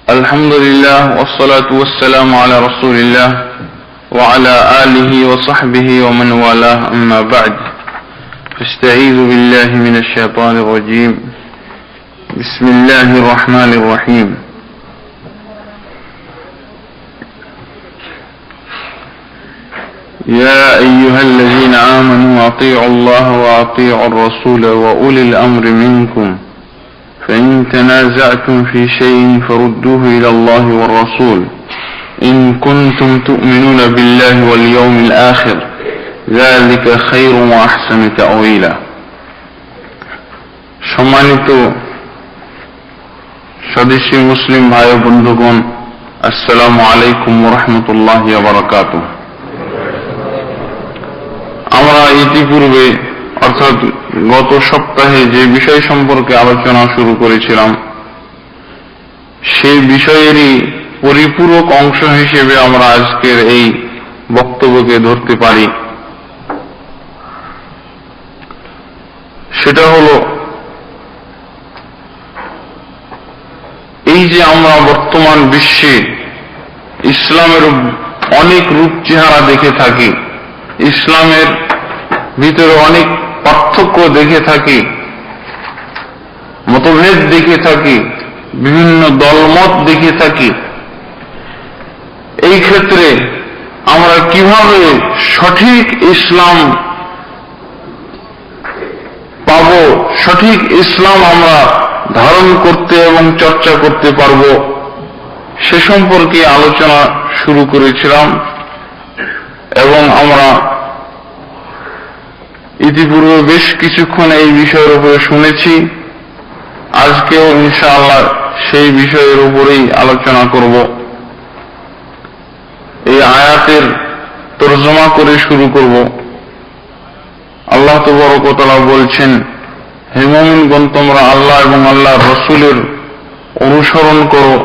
الحمد لله والصلاة والسلام على رسول الله وعلى آله وصحبه ومن والاه أما بعد فاستعيذ بالله من الشيطان الرجيم بسم الله الرحمن الرحيم يا أيها الذين آمنوا أطيعوا الله وأطيعوا الرسول وأولي الأمر منكم فإن تنازعتم في شيء فردوه إلى الله والرسول إن كنتم تؤمنون بالله واليوم الآخر ذلك خير وأحسن تأويلا সম্মানিত স্বদেশী মুসলিম ভাই ও বন্ধুগণ, আসসালামু আলাইকুম ওয়া রাহমাতুল্লাহি ওয়া বারাকাতুহু। আমরা ইতিপূর্বে অর্থাৎ গত সপ্তাহে যে বিষয় সম্পর্কে আলোচনা শুরু করেছিলাম সেই বিষয়েরই পরিপূরক অংশ হিসেবে আমরা আজকের এই বক্তব্যকে ধরতে পারি। সেটা হলো এই যে আমরা বর্তমান বিশ্বে ইসলামের অনেক রূপ চেহারা দেখে থাকি, ইসলামের ভিতরে অনেক পার্থক্য দেখে থাকি, মতভেদ দেখে থাকি, বিভিন্ন দলমত দেখে থাকি। এই ক্ষেত্রে আমরা কিভাবে সঠিক ইসলাম পাব, সঠিক ইসলাম আমরা ধারণ করতে এবং চর্চা করতে পারব, সে সম্পর্কে আলোচনা শুরু করেছিলাম এবং আমরা ইতিপূর্বে বেশ কিছুক্ষণ এই বিষয়ের উপরে শুনেছি। আজকেও ইনশাআল্লাহ সেই বিষয়ের উপরেই আলোচনা করব। এই আয়াতের তরজমা করে শুরু করব। আল্লাহ তাবারক ওয়া তাআলা বলছেন, হে মুমিনগণ, তোমরা আল্লাহ এবং আল্লাহর রাসূলের অনুসরণ করো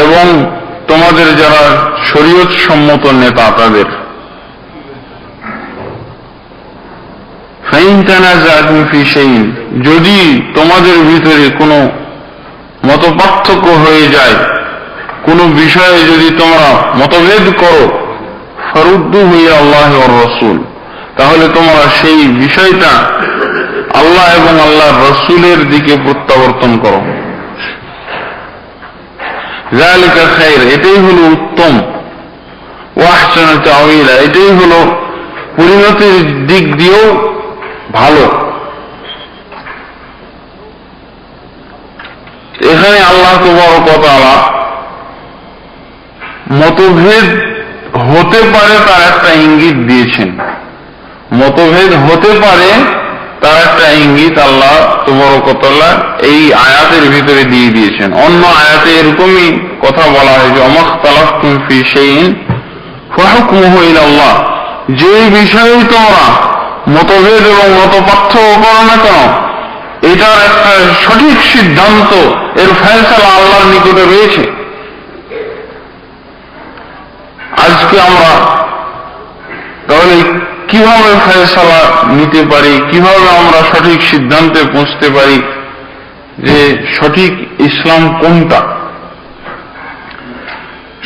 এবং তোমাদের যারা শরীয়ত সম্মত নেতা তাদের। ফাইন তানাযাতুম ফি শাইইন, যদি তোমাদের ভিতরে কোনো মতপার্থক্য হয়ে যায়, কোনো বিষয়ে যদি তোমরা মতভেদ করো, ফারুদ্দুহু ইলা আল্লাহি ওয়ার রাসূল, তাহলে তোমরা সেই বিষয়টা আল্লাহ এবং আল্লাহর রাসূলের দিকে প্রত্যাবর্তন করো। যালিকা খায়র, এটাই হলো উত্তম। ওয়া আহসানু তাওয়িলা, এটাই হলো পরিণতির দিক দিয়েও ভালো। এখানে আল্লাহ তাবারক ওয়া তাআলা মতভেদ হতে পারে তার একটা ইঙ্গিত দিয়েছেন। মতভেদ হতে পারে তার একটা ইঙ্গিত আল্লাহ তাবারক ওয়া তাআলা এই আয়াতের ভিতরে দিয়ে দিয়েছেন। অন্য আয়াতে এরকমই কথা বলা হয়েছে, ওমাখতালাফতুম ফি শাইইন ফাহুকমুহু ইলাল্লাহ, যে বিষয়ে তোমরা মতভেদ এবং মতপার্থক্য করো না কেন, এটার একটা সঠিক সিদ্ধান্ত, এর ফয়সালা আল্লাহর নিকটে রয়েছে। আজকে আমরা তাহলে কিভাবে ফয়সালা নিতে পারি, কিভাবে আমরা সঠিক সিদ্ধান্তে পৌঁছতে পারি যে সঠিক ইসলাম কোনটা?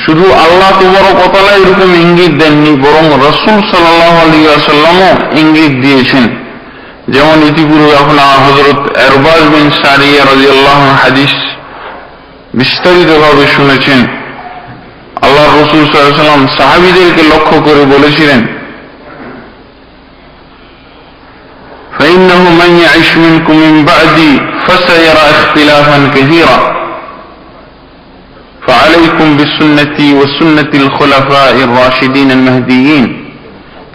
শুধু আল্লাহ তাবারক ওয়া তাআলা এরকম ইঙ্গিত দেননি, বরং রাসূল সাল্লাল্লাহু আলাইহি ওয়াসাল্লামও ইঙ্গিত দিয়েছেন। যেমন ইতিপূর্বে আপনার হযরত ইরবাদ বিন সারিয়া রাদিয়াল্লাহু আনহু হাদিস বিস্তারিতভাবে শুনেছেন। আল্লাহর রাসূল সাল্লাল্লাহু আলাইহি ওয়াসাল্লাম সাহাবীদেরকে লক্ষ্য করে বলেছিলেন, فإنه من يعش منكم من بعدي فسيرى اختلافا كثيرا فعليكم بسنتي وسنة الخلفاء الراشدين المهديين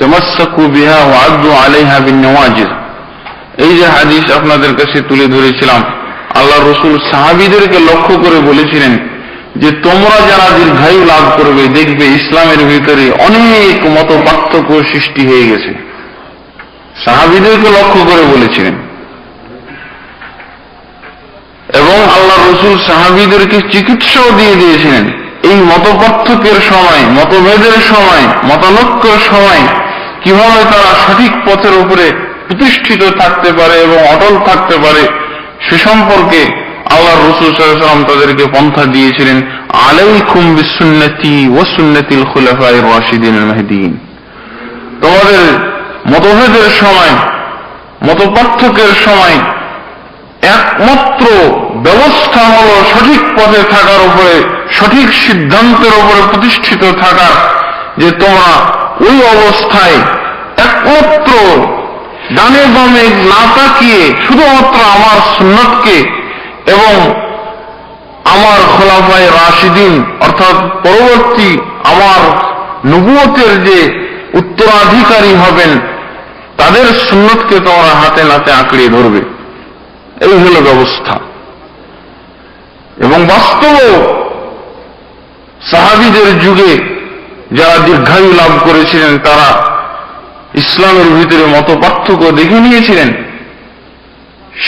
تمسكوا بها وعضوا عليها بالنواجذ। এই যে হাদিস আপনাদের কাছে তুলে ধরেছিলাম, আল্লাহর রাসূল সাহাবীদেরকে লক্ষ্য করে বলেছিলেন যে তোমরা যারা দীর্ঘায়ু লাভ করবে, দেখবে ইসলামের ভিতরে অনেক মত পার্থক্য সৃষ্টি হয়ে গেছে। সাহাবীদেরকে লক্ষ্য করে বলেছিলেন এবং আল্লাহ রাসূল সাহাবীদেরকে চিকিৎসাও দিয়ে দিয়েছিলেন। এই মতপার্থক্যের সময়, মতভেদের সময়, মতানৈক্যের সময় কিভাবে তারা সঠিক পথের উপরে প্রতিষ্ঠিত থাকতে পারে এবং অটল থাকতে পারে সে সম্পর্কে আল্লাহ রাসূল রাসূল সাল্লাল্লাহু আলাইহি ওয়াসাল্লাম তাদেরকে পন্থা দিয়েছিলেন, আলাইকুম বিসুন্নতি ওয়া সুন্নাতিল খুলাফায়ে রাশিদিন মাহদিয়িন। তোমাদের মতভেদের সময়, মতপার্থক্যের সময় একমাত্র ব্যবস্থা হলো সঠিক পথে থাকার উপরে, সঠিক সিদ্ধান্তের উপরে প্রতিষ্ঠিত থাকার, যে তোমরা ওই অবস্থায় একমাত্র ডানে বামে না তাকিয়ে শুধুমাত্র আমার সুন্নতকে এবং আমার খোলাফায়ে রাশিদিন অর্থাৎ পরবর্তী আমার নবুয়তের যে উত্তরাধিকারী হবেন তাদের সুন্নতকে তোমরা হাতে নাতে আঁকড়িয়ে ধরবে। এই হল ব্যবস্থা। এবং বাস্তব সাহাবীদের যুগে যারা দীর্ঘায়ু লাভ করেছিলেন তারা ইসলামের ভিতরে মত পার্থক্য দেখে নিয়েছিলেন।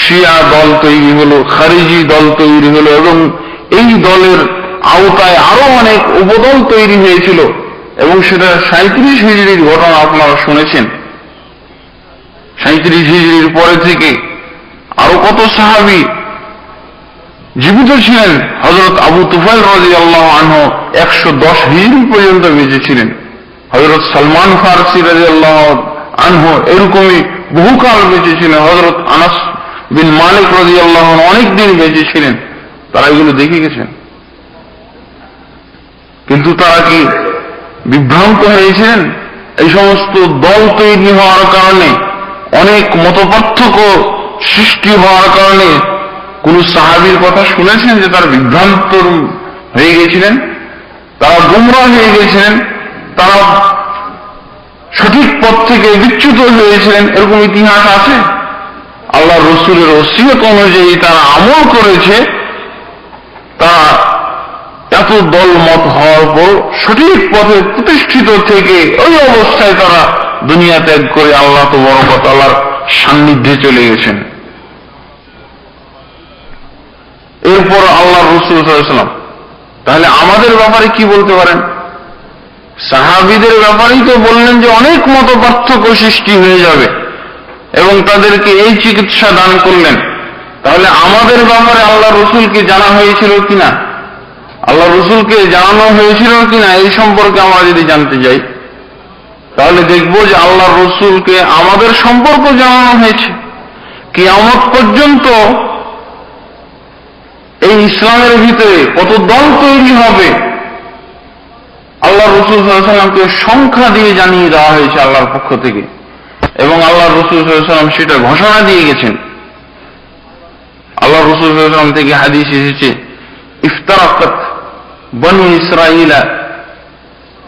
শিয়া দল তৈরি হলো, খারিজি দল তৈরি হলো, এবং এই দলের আওতায় আরো অনেক উপদল তৈরি হয়েছিল, এবং সেটা 37 হিজরির ঘটনা আপনারা শুনেছেন। 37 হিজরির পরে থেকে আরো কত সাহাবী জীবিত ছিলেন। হযরত আবু তুফাইল রাদিয়াল্লাহু আনহু 110 হিজরি পর্যন্ত বেঁচে ছিলেন। হযরত সালমান ফারসি রাদিয়াল্লাহু আনহু এরকমই বহুকাল বেঁচে ছিলেন। হযরত আনাস বিন মালিক রাদিয়াল্লাহু আনহু অনেক দিন বেঁচে ছিলেন। তারা এগুলো দেখে গেছেন, কিন্তু তারা কি বিভ্রান্ত হয়েছিলেন? এই সমস্ত দল তৈরি হওয়ার কারণে, অনেক মতপার্থক্য সৃষ্টি হওয়ার কারণে কোন সাহাবীর কথা শুনেছেন যে তারা বিভ্রান্ত হয়ে গেছিলেন, তারা গোমরাহ হয়ে গেছিলেন, তারা সঠিক পথ থেকে বিচ্যুত হয়েছিলেন? এরকম ইতিহাস আছে? আল্লাহ রসুলের ওসিয়ত অনুযায়ী তারা আমল করেছে, তারা এত দল মত হওয়ার পর সঠিক পথে প্রতিষ্ঠিত থেকে ওই অবস্থায় তারা দুনিয়া ত্যাগ করে আল্লাহ তাবারক ওয়া তাআলার সান্নিধ্যে চলে গেছেন। এরপর আল্লাহ রসুল সাল্লাল্লাহু আলাইহি ওয়াসাল্লাম তাহলে আমাদের ব্যাপারে কি বলতে পারেন? সাহাবীদের ব্যাপারেই তো বললেন যে অনেক মত পার্থক্য সৃষ্টি হয়ে যাবে এবং তাদেরকে এই চিকিৎসা দান করলেন। তাহলে আমাদের ব্যাপারে আল্লাহ রসুলকে জানা হয়েছিল কিনা, আল্লাহ রসুলকে জানানো হয়েছিল কিনা, এই সম্পর্কে আমরা যদি জানতে যাই তাহলে দেখব যে আল্লাহ রসুলকে আমাদের সম্পর্ক জানানো হয়েছে। কিয়ামত পর্যন্ত এই ইসলামের ভিতরে কত দল তৈরি হবে আল্লাহ রসুল সাল্লাল্লাহু আলাইহি ওয়াসাল্লামকে সংখ্যা দিয়ে জানিয়ে দেওয়া হয়েছে আল্লাহর পক্ষ থেকে, এবং আল্লাহ রসুল সাল্লাল্লাহু আলাইহি ওয়াসাল্লাম সেটা ঘোষণা দিয়ে গেছেন। আল্লাহ রসুল সাল্লাল্লাহু আলাইহি ওয়াসাল্লাম থেকে হাদিস এসেছে, ইফতারাকাত বনু ইসরাঈল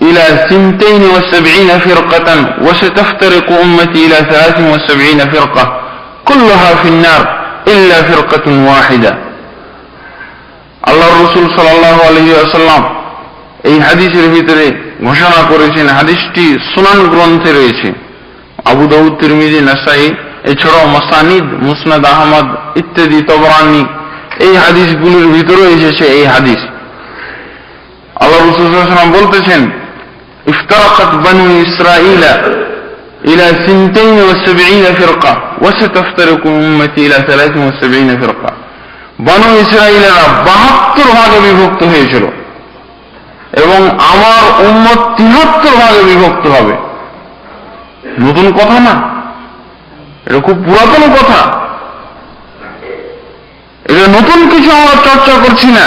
ইলা 72 ফিরকাতান ওয়া সাতাফতারিকু উম্মতি ইলা 73 ফিরকা কুল্লুহা ফিন নার ইল্লা ফিরকাতুন ওয়াহিদা। আল্লাহ রসুল সাল্লাল্লাহু আলাইহি ওয়াসাল্লাম এই হাদিসের ভিতরে ঘোষণা করেছেন, হাদিসটি সুনান গ্রন্থে রয়েছে, আবু দাউদ, তিরমিজি, নাসাঈ, এছাড়াও মাসানিদ, মুসনাদ আহমদ ইত্যাদি, তবরানি, এই হাদিসগুলির ভিতরে এসেছে এই হাদিস। আল্লাহ রাসূল সাল্লাল্লাহু আলাইহি ওয়াসাল্লাম বলতেছেন, ইফতারাকাত বনু ইসরাঈল ইলা 72 ফিরকা ওয়া সাতাফতারিকু উম্মতি ইলা 73 ফিরকা। বনু ইসরাঈলেরা 72 ভাগে বিভক্ত হয়েছিল এবং আমার উম্মত 73 ভাগে বিভক্ত হবে। নতুন কথা না, এটা খুব পুরাতন কথা। এটা নতুন কিছু আমরা চর্চা করছি না,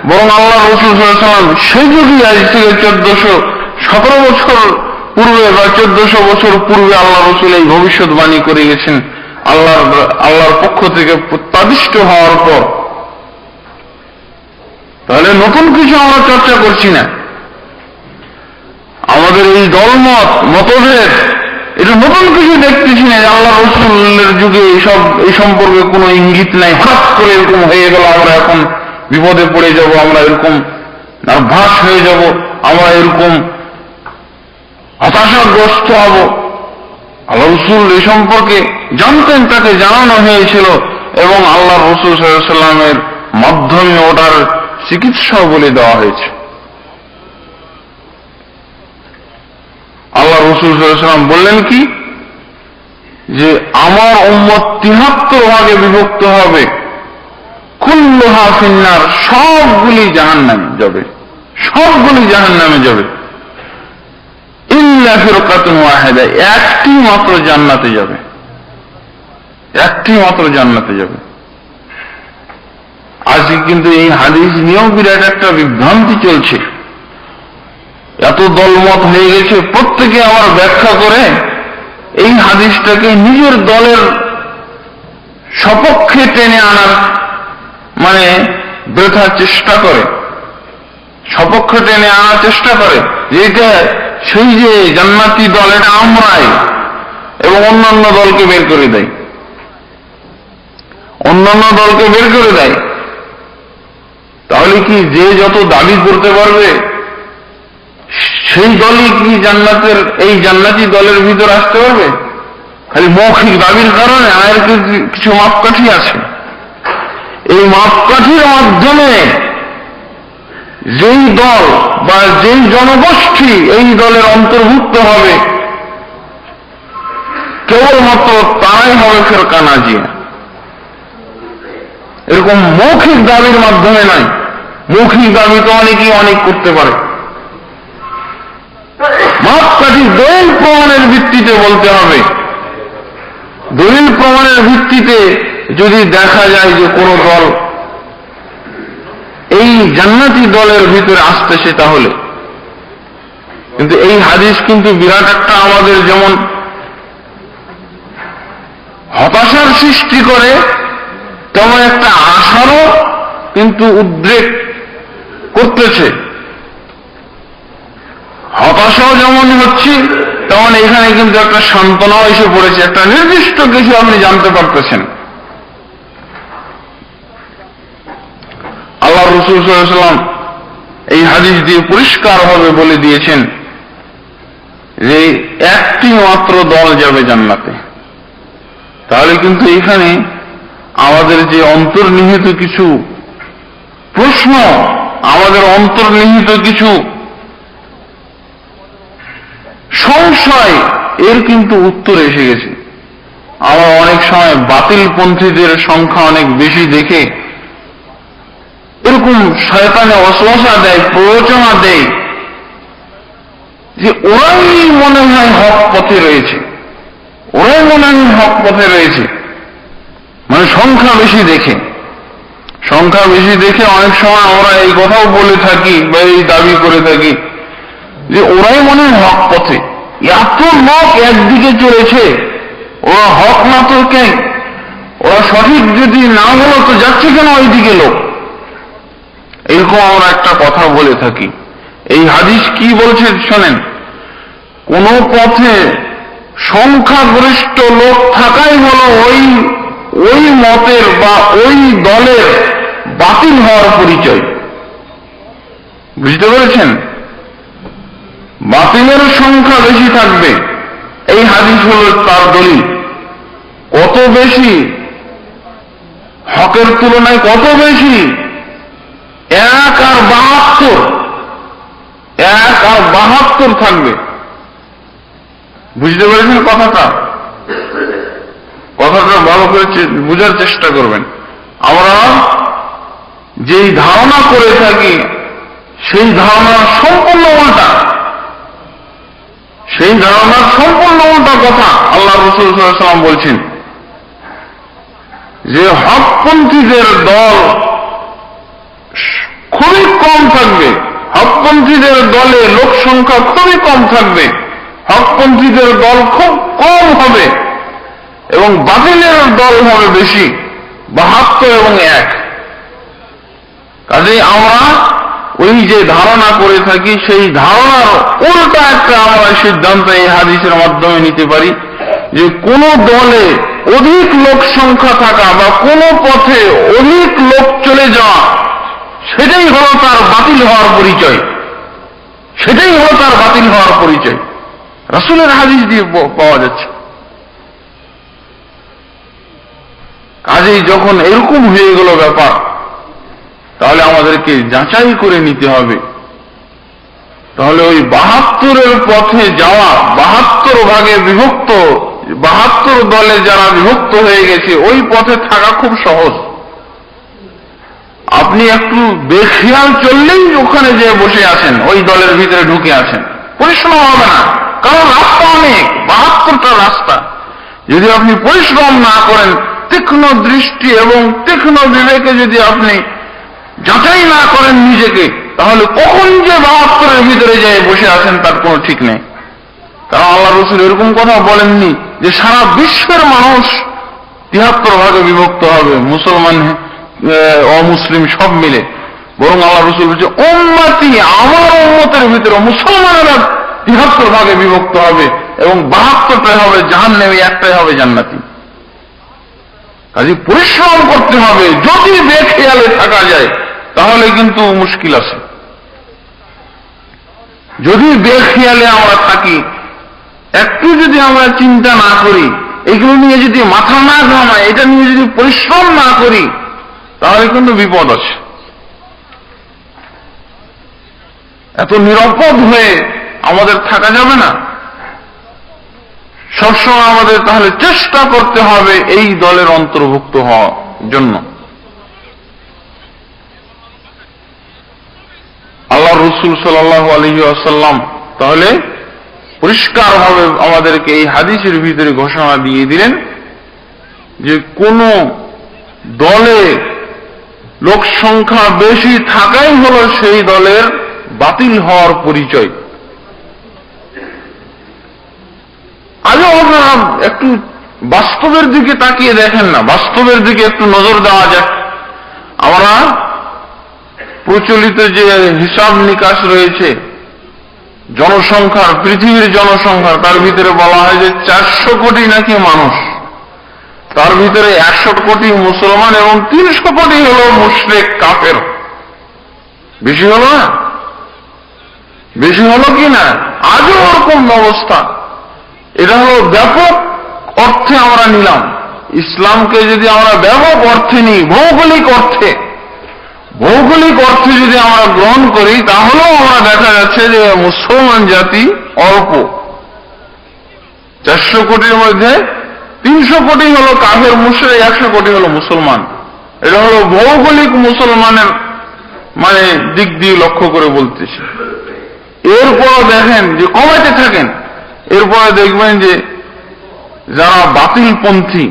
বরং আল্লাহ রাসূল সাল্লাল্লাহু আলাইহি ওয়াসাল্লাম সেই যুগে, আজ থেকে 1417 বছর পূর্বে বা 1400 বছর পূর্বে আল্লাহ রাসূল এই ভবিষ্যৎবাণী করে গেছেন আল্লাহর পক্ষ থেকে প্রত্যাদিষ্ট হওয়ার পর। তাহলে নতুন কিছু আমরা চর্চা করছি না। আমাদের এই দলমত, মতভেদ, এটা নতুন কিছু দেখতেছি না যে আল্লাহ রাসূলের যুগে এই সম্পর্কে কোনো ইঙ্গিত নাই। হঠাৎ করে এরকম হয়ে গেল, আমরা এখন বিপদে পড়ে যাব, আমরা এরকম নার্ভাস হয়ে যাব, আমরা এরকম হতাশাগ্রস্ত হব। আল্লাহ রাসূল এই সম্পর্কে জানতেন, তাকে জানানো হয়েছিল, এবং আল্লাহ রাসূল সাল্লাল্লাহু আলাইহি ওয়াসাল্লামের মাধ্যমে ওটার চিকিৎসা বলে দেওয়া হয়েছে। আল্লাহ রাসূল সাল্লাল্লাহু আলাইহি ওয়াসাল্লাম বললেন কি, যে আমার উম্মত 73 ভাগে বিভক্ত হবে কুল্লুহা ফিন্নার, সবগুলি জাহান্নামে যাবে, সবগুলি জাহান্নামে যাবে। ইল্লা ফিরকাতুন ওয়াহিদা, একটি মাত্র জান্নাতে যাবে, একটি মাত্র জান্নাতে যাবে। আজকে কিন্তু এই হাদিস নিয়েও বিরাট একটা বিভ্রান্তি চলছে, এত দলমত হয়ে গেছে। প্রত্যেকে আবার ব্যাখ্যা করে এই হাদিসটাকে নিজের দলের সপক্ষে টেনে আনার মানে বৃথার চেষ্টা করে, সপক্ষে টেনে আনার চেষ্টা করে যে এটা সেই যে জান্নাতি দল, এটা আমরাই, এবং অন্যান্য দলকে বের করে দেয়, অন্যান্য দলকে বের করে দেয়। তাহলে কি যে যত দাবি করতে পারবে সেই দলই কি জান্নাতের, এই জান্নাতি দলের ভিতর আসতে পারবে? খালি মৌখিক দাবির কারণে আয়ের কিছু মাপকাঠি আছে, এই মাপকাঠির মাধ্যমে যেই দল বা যেই জনগোষ্ঠী এই দলের অন্তর্ভুক্ত হবে কেবলমাত্র তারাই হবে ফিরকা নাজিয়া। এরকম মৌখিক দাবির মাধ্যমে নয়। মৌখিক দাবি তো অনেকেই অনেক করতে পারে, মাপকাঠি দলিল প্রমাণের ভিত্তিতে বলতে হবে। দলিল প্রমাণের ভিত্তিতে যদি দেখা যায় যে কোন দল এই জান্নাতি দলের ভিতরে আসতেছে তাহলে। কিন্তু এই হাদিস কিন্তু বিরাট একটা আমাদের যেমন হতাশার সৃষ্টি করে, তেমন একটা আশারও কিন্তু উদ্রেক করতেছে। হতাশাও যেমন হচ্ছে, তেমন এখানে কিন্তু একটা সান্ত্বনাও এসে পড়েছে, একটা নির্দিষ্ট কিছু আপনি জানতে পারতেছেন। আল্লাহ রাসূল সাল্লাল্লাহু আলাইহি ওয়াসাল্লাম এই হাদিস দিয়ে পরিষ্কারভাবে বলে দিয়েছেন যে একটি মাত্র দল যাবে জান্নাতে। তাহলে কিন্তু এখানে আমাদের যে অন্তর্নিহিত কিছু প্রশ্ন, আমাদের অন্তর্নিহিত কিছু সংশয়, এর কিন্তু উত্তর এসে গেছে। আমরা অনেক সময় বাতিলপন্থীদের সংখ্যা অনেক বেশি দেখে এরকম শয়তানে ওয়াসওয়াসা দেয়, প্ররোচনা দেয় যে ওরাই মনে হয় হক পথে রয়েছে, ওরাই মনে হয় হক পথে রয়েছে। মানে সংখ্যা বেশি দেখে, সংখ্যা বেশি দেখে অনেক সময় আমরা এই কথাও বলে থাকি বা এই দাবি করে থাকি যে ওরাই মনে হয় হক পথে। এত লোক একদিকে চলেছে, ওরা হক না তো কেন, ওরা সঠিক যদি না হলো তো যাচ্ছে কেন ওইদিকে লোক? এরকম আমরা একটা কথা বলে থাকি। এই হাদিস কি বলছে শোনেন, কোন পথে সংখ্যাগরিষ্ঠ লোক থাকাই হলো ওই মতের বা ওই দলের বাতিল হওয়ার পরিচয়। বুঝতে পেরেছেন? বাতিলের সংখ্যা বেশি থাকবে, এই হাদিস হল তার দলিল। কত বেশি? হকের তুলনায় কত বেশি? 1 আর 72, 1 আর 72 থাকবে। বুঝতে পেরেছেন কথাটা? কথাটা ভালো করে বুঝার চেষ্টা করবেন। আমরা যেই ধারণা করে থাকি সেই ধারণার সম্পূর্ণ উল্টা, সেই ধারণার সম্পূর্ণ উল্টা কথা আল্লাহ রাসূল সাল্লাল্লাহু আলাইহি ওয়াসাল্লাম বলছেন যে হকপন্থীদের দল খুবই কম থাকবে, হকপন্থীদের দলে লোক সংখ্যা খুবই কম থাকবে, হকপন্থীদের দল খুব কম হবে এবং বাতিলের দল হবে বেশি, 72 এবং 1। কাজেই আমরা ওই যে ধারণা করে থাকি সেই ধারণার উল্টা একটা আমরা সিদ্ধান্ত এই হাদিসের মাধ্যমে নিতে পারি যে কোন দলে অধিক লোক সংখ্যা থাকা বা কোন পথে অধিক লোক চলে যাওয়া, সেটাই হলো তার বাতিল হওয়ার পরিচয়, সেটাই হলো তার বাতিল হওয়ার পরিচয়। রাসূলের হাদিস দিয়ে পাওয়া যাচ্ছে। কাজেই যখন এরকম হয়ে গেল ব্যাপার, তাহলে আমাদেরকে যাচাই করে নিতে হবে। তাহলে ওই 72-এর পথে যাওয়া, 72 ভাগে বিভক্ত, 72 দলে যারা বিভক্ত হয়ে গেছে, ওই পথে থাকা খুব সহজ। আপনি একটু বেখেয়াল চললেই ওখানে যে বসে আছেন, ওই দলের ভিতরে ঢুকে আছেন, পরিশ্রম হবে না, কারণ রাস্তা অনেক, 72টা রাস্তা। যদি আপনি পরিশ্রম না করেন, তীক্ষ্ণ দৃষ্টি এবং তীক্ষ্ণ বিবেকে যদি আপনি যাচাই না করেন নিজেকে, তাহলে কখন যে 72-এর ভিতরে যে বসে আছেন তার কোনো ঠিক নেই। কারণ আল্লাহ রাসূল এরকম কথা বলেননি যে সারা বিশ্বের মানুষ 73 ভাগে বিভক্ত হবে, মুসলমান অমুসলিম সব মিলে। বরং আল্লাহ রাসূল বলছে উম্মতি, আমার উম্মতের ভিতরে মুসলমানেরা 73 ভাগে বিভক্ত হবে এবং 72টা হবে জাহান্নামী, একটাই হবে জান্নাতি। কাজে পরিশ্রম করতে হবে। যদি বেখেয়ালে থাকা যায় তাহলে কিন্তু মুশকিল আছে। যদি বেখেয়ালে আমরা থাকি, একটু যদি আমরা চিন্তা না করি, এগুলো নিয়ে যদি মাথা না ঘামাই, এটা নিয়ে যদি পরিশ্রম না করি, তাহলে কিন্তু বিপদ আছে। এত নিরাপদ হয়ে আমাদের থাকা যাবে না। সবসময় আমাদের তাহলে চেষ্টা করতে হবে এই দলের অন্তর্ভুক্ত হওয়ার জন্য। আল্লাহ রাসূল সাল্লাল্লাহু আলাইহি ওয়াসাল্লাম তাহলে পরিষ্কারভাবে আমাদেরকে এই হাদিসের ভিতরে ঘোষণা দিয়ে দিলেন যে কোন দলে লোক সংখ্যা বেশি থাকাই হলো সেই দলের বাতিল হওয়ার পরিচয়। আজও আপনারা একটু বাস্তবের দিকে তাকিয়ে দেখেন না, বাস্তবের দিকে একটু নজর দেওয়া যাক। আমরা প্রচলিত যে হিসাব নিকাশ রয়েছে জনসংখ্যার, পৃথিবীর জনসংখ্যার, তার ভিতরে বলা হয় যে 400 কোটি নাকি মানুষ, তার ভিতরে 100 কোটি মুসলমান এবং 300 কোটি হলো মুশরিক কাফের। বেশি হলো না? বেশি হলো কি না? আজও ওরকম অবস্থা। এটা হলো ব্যাপক অর্থে আমরা নিলাম। ইসলামকে যদি আমরা ব্যাপক অর্থে নিই, ভৌগোলিক অর্থে যদি আমরা গ্রহণ করি, তাহলেও আমরা দেখা যাচ্ছে যে মুসলমান জাতি অল্প। 400 কোটির মধ্যে 300 কোটি হলো কাফের মুশরিক, 100 কোটি হলো মুসলমান। এটা হলো ভৌগোলিক মুসলমানের মানে দিক দিয়ে লক্ষ্য করে বলতেছি। এরপর দেখেন যে কমাইতে থাকেন, এরপরে দেখবেন যে যারা বাতিলপন্থী,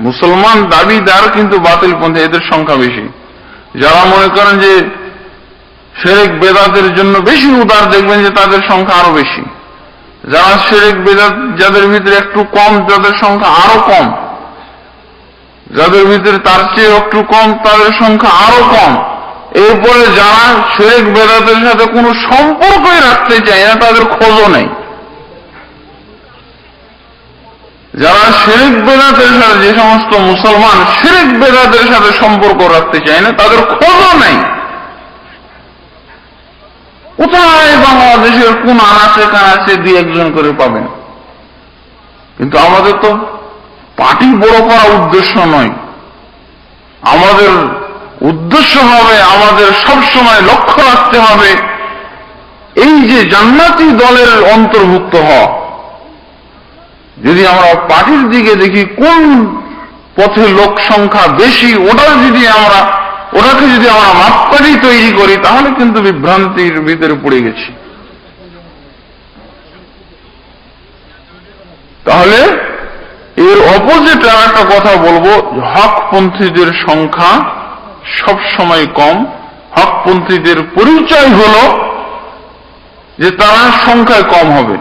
মুসলমান দাবিদার কিন্তু বাতিলপন্থী, এদের সংখ্যা বেশি। যারা মনে করেন যে শিরক বেদাতের জন্য বেশি উদার, দেখবেন যে তাদের সংখ্যা আরো বেশি। যারা শিরক বেদাত যাদের ভিতরে একটু কম, তাদের সংখ্যা আরো কম। যাদের ভিতরে তার চেয়ে একটু কম, তাদের সংখ্যা আরো কম। এরপরে যারা শিরক বেদাতের সাথে কোনো সম্পর্কই রাখতে চায় না, তাদের খোঁজও নেই। যারা শিরক বেদাতের সাথে, যে সমস্ত মুসলমান শিরক বেদাতের সাথে সম্পর্ক রাখতে চায় না, তাদের খোঁজও নাই। কোথায় বাংলাদেশের কোন আনাচে কানাচে 2-1 করে পাবেন। কিন্তু আমাদের তো পার্টি বড় করা উদ্দেশ্য নয়। আমাদের উদ্দেশ্য হবে, আমাদের সবসময় লক্ষ্য রাখতে হবে এই যে জান্নাতি দলের অন্তর্ভুক্ত হওয়া। যদি আমরা পার্টির দিকে দেখি কোন পথে লোক সংখ্যা বেশি, ওটাকে যদি আমরা মাপকাঠি তৈরি করি, তাহলে কিন্তু বিভ্রান্তির ভিতরে পড়ে গেছি। তাহলে এর অপোজিট আর একটা কথা বলবো, হকপন্থীদের সংখ্যা সব সময় কম। হকপন্থীদের পরিচয় হলো যে তারা সংখ্যায় কম হবে।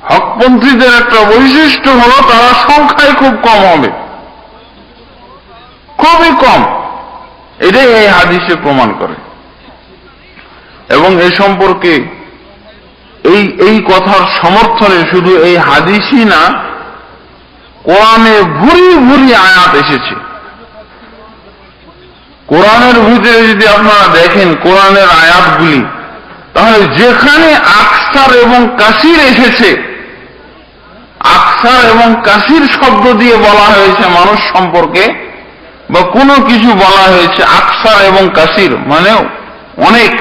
হকপন্থীদের একটা বৈশিষ্ট্য হলো তারা সংখ্যায় খুব কম হবে, খুবই কম। এটাই এই হাদিসে প্রমাণ করে। এবং এই সম্পর্কে এই কথার সমর্থনে শুধু এই হাদিসই না, কোরআনে ভুরি ভুরি আয়াত এসেছে। কোরআনের ভিতরে যদি আপনারা দেখেন কোরআনের আয়াতগুলি, তাহলে যেখানে আকসার এবং কাসির এসেছে, আকসার এবং কাসির শব্দ দিয়ে বলা হয়েছে মানুষ সম্পর্কে, বা কোনো কিছু বলা হয়েছে আকসার এবং কাসির মানে অনেক,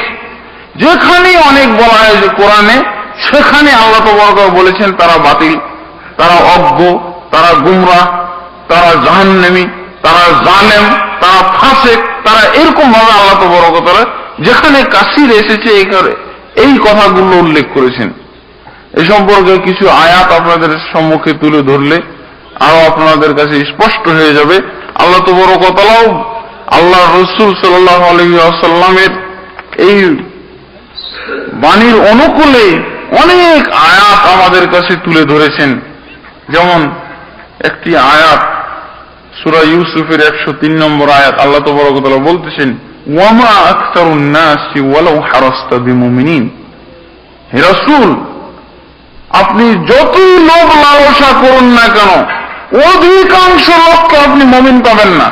যেখানে অনেক বলা হয়েছে কোরআনে, সেখানে আল্লাহ তাআলা বলেছেন তারা বাতিল, তারা অজ্ঞ, তারা গুমরাহ, তারা জাহান্নামী, তারা জালেম, তারা ফাসেক, তারা এরকম ভাবে আল্লাহ তাবারক ওয়া তাআলা যেখানে কাসির এসেছে এই কথাগুলো উল্লেখ করেছেন। এ সম্পর্কে কিছু আয়াত আপনাদের সম্মুখে তুলে ধরলে আরো আপনাদের কাছে স্পষ্ট হয়ে যাবে। আল্লাহ তাবারক ওয়া তাআলাও আল্লাহ রাসূল সাল্লাল্লাহু আলাইহি ওয়াসাল্লামের এই বাণীর অনুকূলে অনেক আয়াত আমাদের কাছে তুলে ধরেছেন। যেমন একটি আয়াত সূরা ইউসুফের 103 নম্বর আয়াত, আল্লাহ তাবারক ওয়া তাআলা বলতেছেন, ওয়ামা আকতারুন নাসি ওয়ালাউ হারাসতা বিমুমিনিন। হে রাসূল, আপনি যতই লোভ লালসা করুন না কেন, অধিকাংশ লোককে আপনি মুমিন পাবেন না।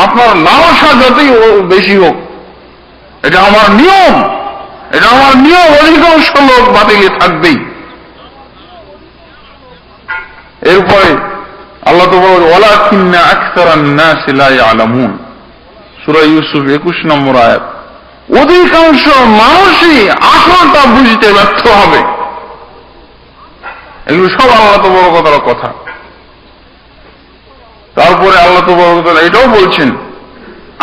আপনার লালসা যতই বেশি হোক, এটা আমার নিয়ম, এটা আমার নিয়ম, অধিকাংশ লোক বাতিলে থাকবেই। এরপরে আল্লাহ তো বলেন, ওয়ালাকিন্না আকসারান নাসি লা ইয়ালামুন, সূরা ইউসুফ 21 নম্বর আয়াত। অধিকাংশ মানুষই আসলটা বুঝতে ব্যর্থ হবে। এগুলো সব আল্লাহ তাবারক ওয়া তাআলার কথা। তারপরে আল্লাহ তাবারক ওয়া তাআলা এটাও বলছেন,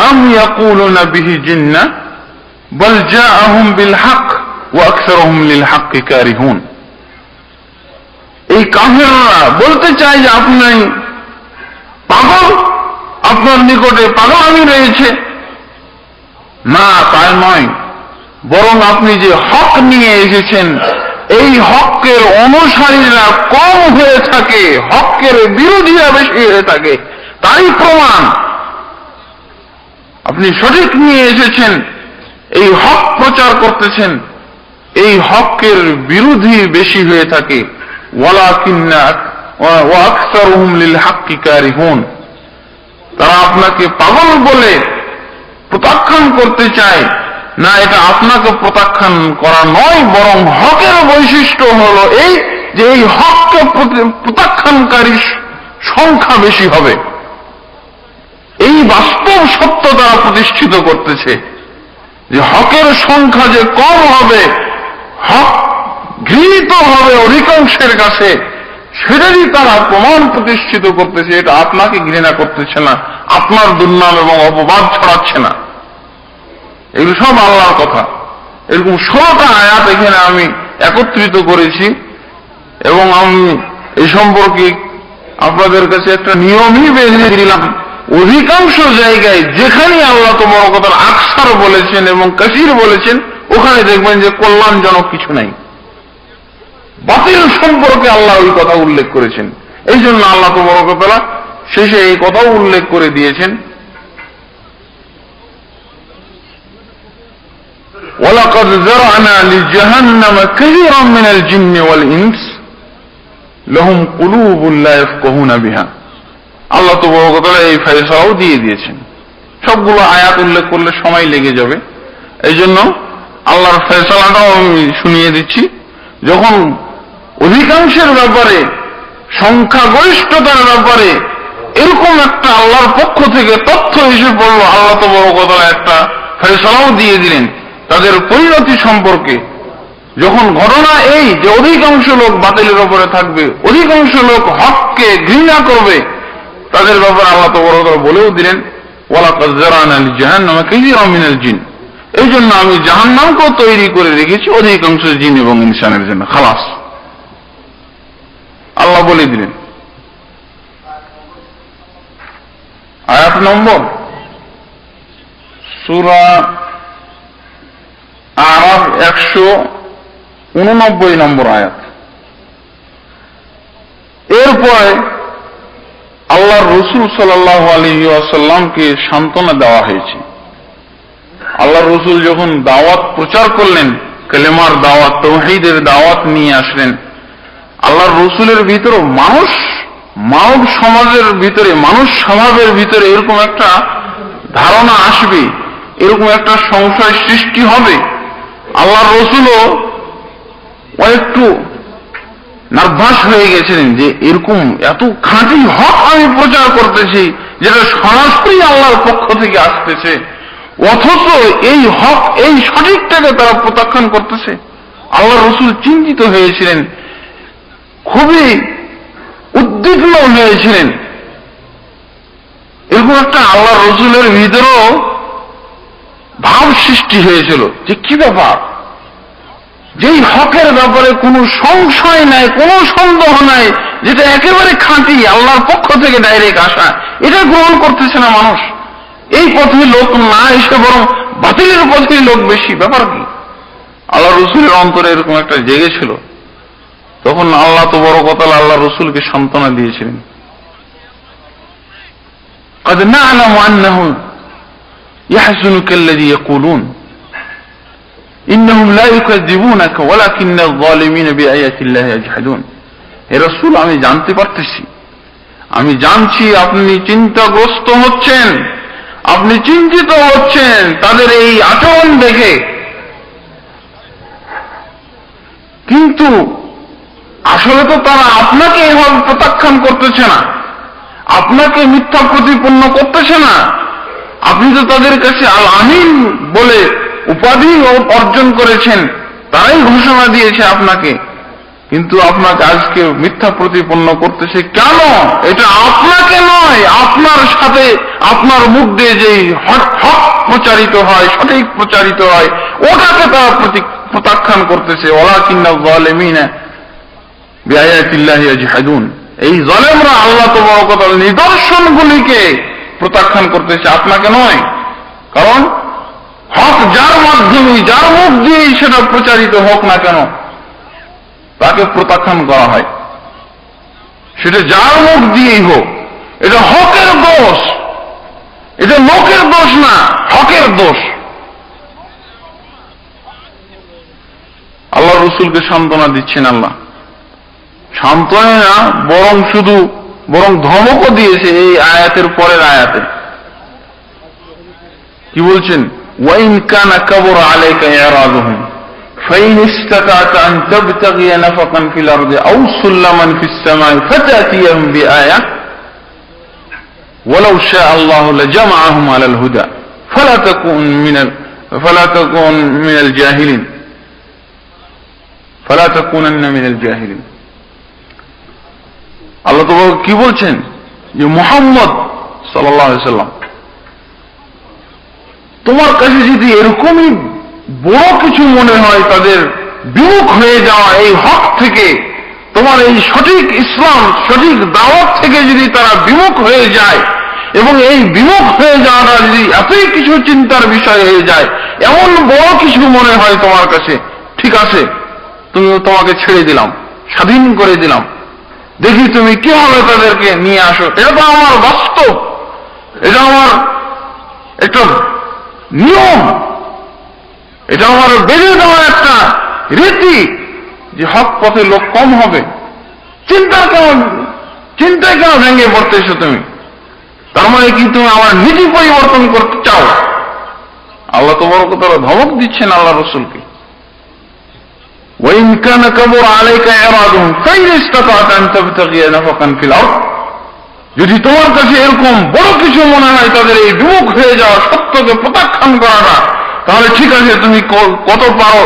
আম ইয়াকুলুনা বিহি জিন্নাহ বাল জাআহুম বিল হক ওয়া আকসারুহুম লিল হক্কি কারিহুন। এই কাফেররা বলতে চায় যে আপনি পাগল, আপনার নিকটে পাগলামি রয়েছে। না, তাই নয়, বরং আপনি যে হক নিয়ে এসেছেন, এই হকের অনুসারীরা কম হয়ে থাকে, হকের বিরোধীরা বেশি হয়ে থাকে, তাই প্রমাণ। আপনি সঠিক নিয়ে এসেছেন, এই হক প্রচার করতেছেন, এই হকের বিরোধী বেশি হয়ে থাকে। ওয়ালাকিন্না ওয়া আকসারুহুম লিল হক্কি কারিহুন। তারা আপনাকে পাগল বলে প্রত্যাখ্যান করতে চায়। না, এটা আপনাকে প্রত্যাখ্যান করা নয়, বরং হকের বৈশিষ্ট্য হলো এই যে এই হককে প্রত্যাখ্যানকারী সংখ্যা বেশি হবে। এই বাস্তব সত্য তারা প্রতিষ্ঠিত করতেছে যে হকের সংখ্যা যে কম হবে, হক ঘৃণিত হবে অধিকাংশের কাছে, সেটারই তারা প্রমাণ প্রতিষ্ঠিত করতেছে। এটা আপনাকে ঘৃণা করতেছে না, আপনার দুর্নাম এবং অপবাদ ছড়াচ্ছে না। এগুলো সব আল্লাহর কথা। এরকম 16টা আয়াত এখানে আমি একত্রিত করেছি এবং আমি এই সম্পর্কে আপনাদের কাছে একটা নিয়মই বেঁধে দিলাম। অধিকাংশ জায়গায় যেখানে আল্লাহ তাবারক ওয়া তাআলা আকসার বলেছেন এবং কাসীর বলেছেন, ওখানে দেখবেন যে কল্যাণজনক কিছু নাই, বাতিল সম্পর্কে আল্লাহ ওই কথা উল্লেখ করেছেন। এই জন্য আল্লাহ তাবারক ওয়া তাআলা শেষে এই কথাও উল্লেখ করে দিয়েছেন, ওয়ালাকাদ যারা'না লিজাহান্নামা কাসীরাম মিনাল জিন্নি ওয়াল ইনস লাহুম কুলুবুন লা ইয়াফকাহুনা বিহা। আল্লাহ তাবারক ওয়া তাআলা এই ফয়সালাও দিয়ে দিয়েছেন। সবগুলো আয়াত উল্লেখ করলে সময় লেগে যাবে, এই জন্য আল্লাহর ফয়সালাটাও আমি শুনিয়ে দিচ্ছি। যখন অধিকাংশের ব্যাপারে, সংখ্যাগরিষ্ঠতার ব্যাপারে এরকম একটা আল্লাহর পক্ষ থেকে তথ্য এসে পড়ল, আল্লাহ তাবারক ওয়া তাআলা একটা ফয়সালাও দিয়ে দিলেন তাদের পরিণতি সম্পর্কে। যখন ঘটনা এই যে অধিকাংশ লোক বাতিলের উপরে থাকবে, অধিকাংশ লোক হককে ঘৃণা করবে, তাদের ব্যাপারে আল্লাহ তাবারক ওয়া তাআলা বলেও দিলেন, ওয়ালাকাদ যারা'না লিজাহান্নামা কাসীরাম মিনাল জিন। এই জন্য আমি জাহান্নামকেও তৈরি করে রেখেছি অধিকাংশ জিন এবং ইনসানের জন্য। খালাস, আল্লাহ বলে দিলেন। আয়াত নম্বর সূরা আরাফ 189 নম্বর আয়াত। এরপরে আল্লাহর রাসূল সাল্লাল্লাহু আলাইহি ওয়াসাল্লামকে সান্ত্বনা দেওয়া হয়েছে। আল্লাহর রাসূল যখন দাওয়াত প্রচার করলেন, কালেমার দাওয়াত, তাওহীদের দাওয়াত নিয়ে আসলেন, আল্লাহর রাসূলের ভিতরে মানব সমাজের ভিতরে, মানুষ স্বভাবের ভিতরে এরকম একটা ধারণা আসবে, এরকম একটা সংশয় সৃষ্টি হবে। আল্লাহর রাসূলও একটু নার্ভাস হয়ে গেছিলেন যে এরকম এত খাঁটি হক আমি প্রচার করতেছি, যেটা সরাসরি আল্লাহর পক্ষ থেকে আসতেছে, অথচ এই হক, এই সঠিকটাকে তারা প্রত্যাখ্যান করতেছে। আল্লাহর রাসূল চিন্তিত হয়েছিলেন, খুবই উদ্বিগ্ন হয়েছিলেন। এরকম একটা আল্লাহ রসুলের ভিতরেও ভাব সৃষ্টি হয়েছিল যে কি ব্যাপার, যেই হকের ব্যাপারে কোনো সংশয় নাই, কোনো সন্দেহ নাই, যেটা একেবারে খাঁটি আল্লাহর পক্ষ থেকে ডাইরেক্ট আসা, এটা গ্রহণ করতেছে না মানুষ। এই পথে লোক না এসে বরং বাতিলের পথে লোক বেশি। ব্যাপার কি? আল্লাহ রসুলের অন্তরে এরকম একটা জেগেছিল। তখন আল্লাহ তো বড় কথা, আল্লাহ রসুলকে সান্ত্বনা দিয়েছিলেন, قد نعلم أنه يحزنك الذي يقولون إنهم لا يكذبونك ولكن الظالمين بآيات الله يجحدون। হে রাসূল, আমি জানতে পারতেছি, আমি জানছি আপনি চিন্তাগ্রস্ত হচ্ছেন, আপনি চিন্তিত হচ্ছেন তাদের এই আচরণ দেখে, কিন্তু আসলে তো তারা আপনাকে এভাবে প্রত্যাখ্যান করতেছে না, আপনাকে মিথ্যা প্রতিপন্ন করতেছে না। আপনি তো তাদের কাছে আল আমিন বলে উপাধি অর্জন করেছেন, তারাই ঘোষণা দিয়েছে আপনাকে, কিন্তু আপনাকে আজকে মিথ্যা প্রতিপন্ন করতেছে কেন? এটা আপনাকে নয়, আপনার সাথে আপনার মুখ দিয়ে যে হক প্রচারিত হয়, সঠিক প্রচারিত হয়, ওটাকে তারা প্রত্যাখ্যান করতেছে। ওয়ালাকিন্নাল যালিমিনা বিআয়াতিল্লাহি ইয়াজহাদুন। এই জালেমরা আল্লাহ তাবারকাল নিদর্শনগুলিকে প্রত্যাখ্যান করতেছে, আপনাকে নয়। কারণ হক যার মাধ্যমে, যার মুখ দিয়েই সেটা প্রচারিত হোক না কেন, তাকে প্রত্যাখ্যান করা হয়। সেটা যার মুখ দিয়েই হোক, এটা হকের দোষ, এটা লোকের দোষ না, হকের দোষ। আল্লাহ রসুলকে সান্ত্বনা দিচ্ছেন আল্লাহ, সান্ত্বনা না বরং ধমকও দিয়েছে এই আয়াতের পরের আয়াতে। কি বলছেন? ওয়াইন কানা কাবুর আলাইকা ইরাদুহুম ফাইন ইসতাতা'তা আন তাবতাগি নাফাকান ফিল আরদি আও সুল্লামান ফিস সামাই ফাতাতিয়াহুম বিআয়া ওয়ালাউ শাআ আল্লাহু লাজামা'আহুম আলাল হুদা ফালা তাকুনান্না মিনাল জাহিলিন। আল্লাহ তো কি বলছেন যে মুহাম্মদ সাল্লাল্লাহু আলাইহি সাল্লাম, তোমার কাছে যদি এরকমই বড় কিছু মনে হয় তাদের বিমুখ হয়ে যাওয়া এই হক থেকে, তোমার এই সঠিক ইসলাম, সঠিক দাওয়াত থেকে যদি তারা বিমুখ হয়ে যায়, এবং এই বিমুখ হয়ে যাওয়াটা যদি এতই কিছু চিন্তার বিষয় হয়ে যায়, এমন বড় কিছু মনে হয় তোমার কাছে, ঠিক আছে, তোমাকে ছেড়ে দিলাম, স্বাধীন করে দিলাম, দেখি তুমি কিভাবে তাদেরকে নিয়ে আসো। এটা তো আমার বাস্তব, এটা আমার একটা নিয়ম, এটা আমার বেঁধে দেওয়া একটা রীতি যে হক পথে লোক কম হবে। চিন্তায় কেন ভেঙে পড়তেছো তুমি? তার মানে কি তুমি আমার নীতি পরিবর্তন করতে চাও? আল্লাহ তো বড় কথা ধমক দিচ্ছেন আল্লাহ রসুলকে। وإن كان كبر عليك إعراضهم فإن استطعت أن تبتغي نفقا في الأرض। যদি তোমার কাছে এরকম বড় কিছু মনে হয় তাদের এই বিমুখ হয়ে যাওয়া, সত্যকে প্রত্যাখ্যান করাটা, তাহলে ঠিক আছে, তুমি কত পারো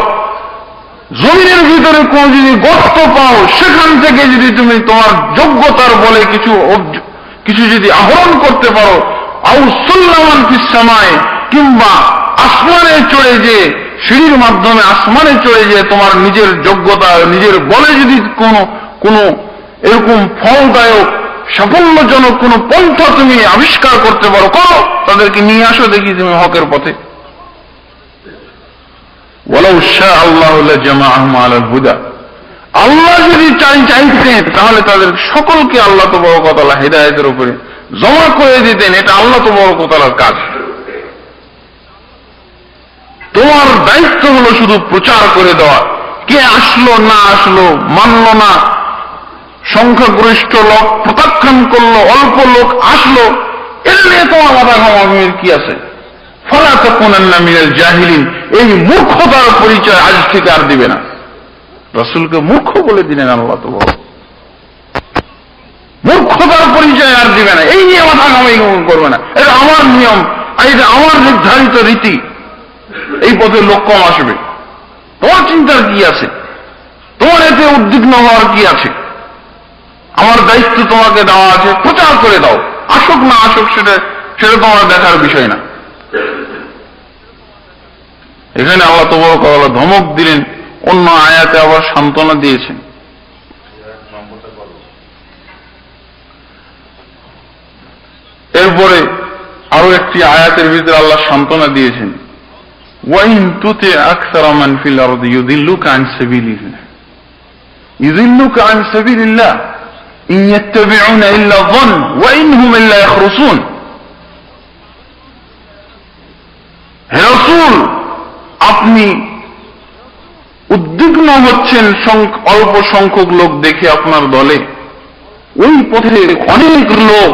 জমিনের ভিতরে কোন যদি গর্ত পাও, সেখান থেকে যদি তুমি তোমার যোগ্যতার বলে কিছু যদি আহরণ করতে পারো, আও সুল্লামান ফিস সামাই, কিংবা আসমানে চড়ে যে সিঁড়ির মাধ্যমে আসমানে চড়ে যে তোমার নিজের যোগ্যতা, নিজের বলে যদি কোনো এরকম ফলদায়ক সাফল্যজনক কোন পন্থা তুমি আবিষ্কার করতে পারো, করো, তাদেরকে নিয়ে আসো, দেখি তুমি হকের পথে। ওয়ালাউ শাআ আল্লাহু লাজামা'আহুম আলাল হুদা। আল্লাহ যদি চাইতেন তাহলে তাদের সকলকে আল্লাহ তাবারক ওয়া তাআলা হিদায়াতের উপরে জমা করে দিতেন। এটা আল্লাহ তাবারক ওয়া তাআলার কাজ। তোমার দায়িত্ব হলো শুধু প্রচার করে দেওয়া। কে আসলো না আসলো, মানলো না, সংখ্যাগরিষ্ঠ লোক প্রত্যাখ্যান করলো, অল্প লোক আসলো, এর নিয়ে তোমার মাথা ঘামাঘামির কি আছে? ফালা তাকুনান্না মিনাল জাহিলিন। এই মূর্খতার পরিচয় আজ থেকে আর দিবে না। রাসূলকে মূর্খ বলে দিলেন আল্লাহ তো, মূর্খতার পরিচয় আর দিবে না, এই নিয়ে মাথা ঘামাই করবে না, এটা আমার নিয়ম, এটা আমার নির্ধারিত রীতি, এই পথে লোক কম আসবে। তোমার চিন্তার কি আছে? তোমার এতে উদ্বিগ্ন হওয়ার কি আছে? আমার দায়িত্ব তোমাকে দেওয়া আছে, প্রচার করে দাও, আসুক না আসুক সেটা সেটা তোমার দেখার বিষয় না। এখানে আল্লাহ তাআলা ধমক দিলেন, অন্য আয়াতে আবার সান্ত্বনা দিয়েছেন। এরপরে আরো একটি আয়াতের ভিতরে আল্লাহ সান্ত্বনা দিয়েছেন, ওয়াইন তুতি আকসারা মান ফিল আরদি ইউদিল্লুকা আন সাবিলিল্লাহ ইউদিল্লুকা আন সাবিলিল্লাহ ইন ইয়াত্তাবিউনা ইল্লা যন ওয়া ইন হুম ইল্লা ইয়াখরুসুন। হে রাসূল, আপনি উদ্বিগ্ন হচ্ছেন অল্প সংখ্যক লোক দেখে আপনার দলে, ওই পথে অনেক লোক,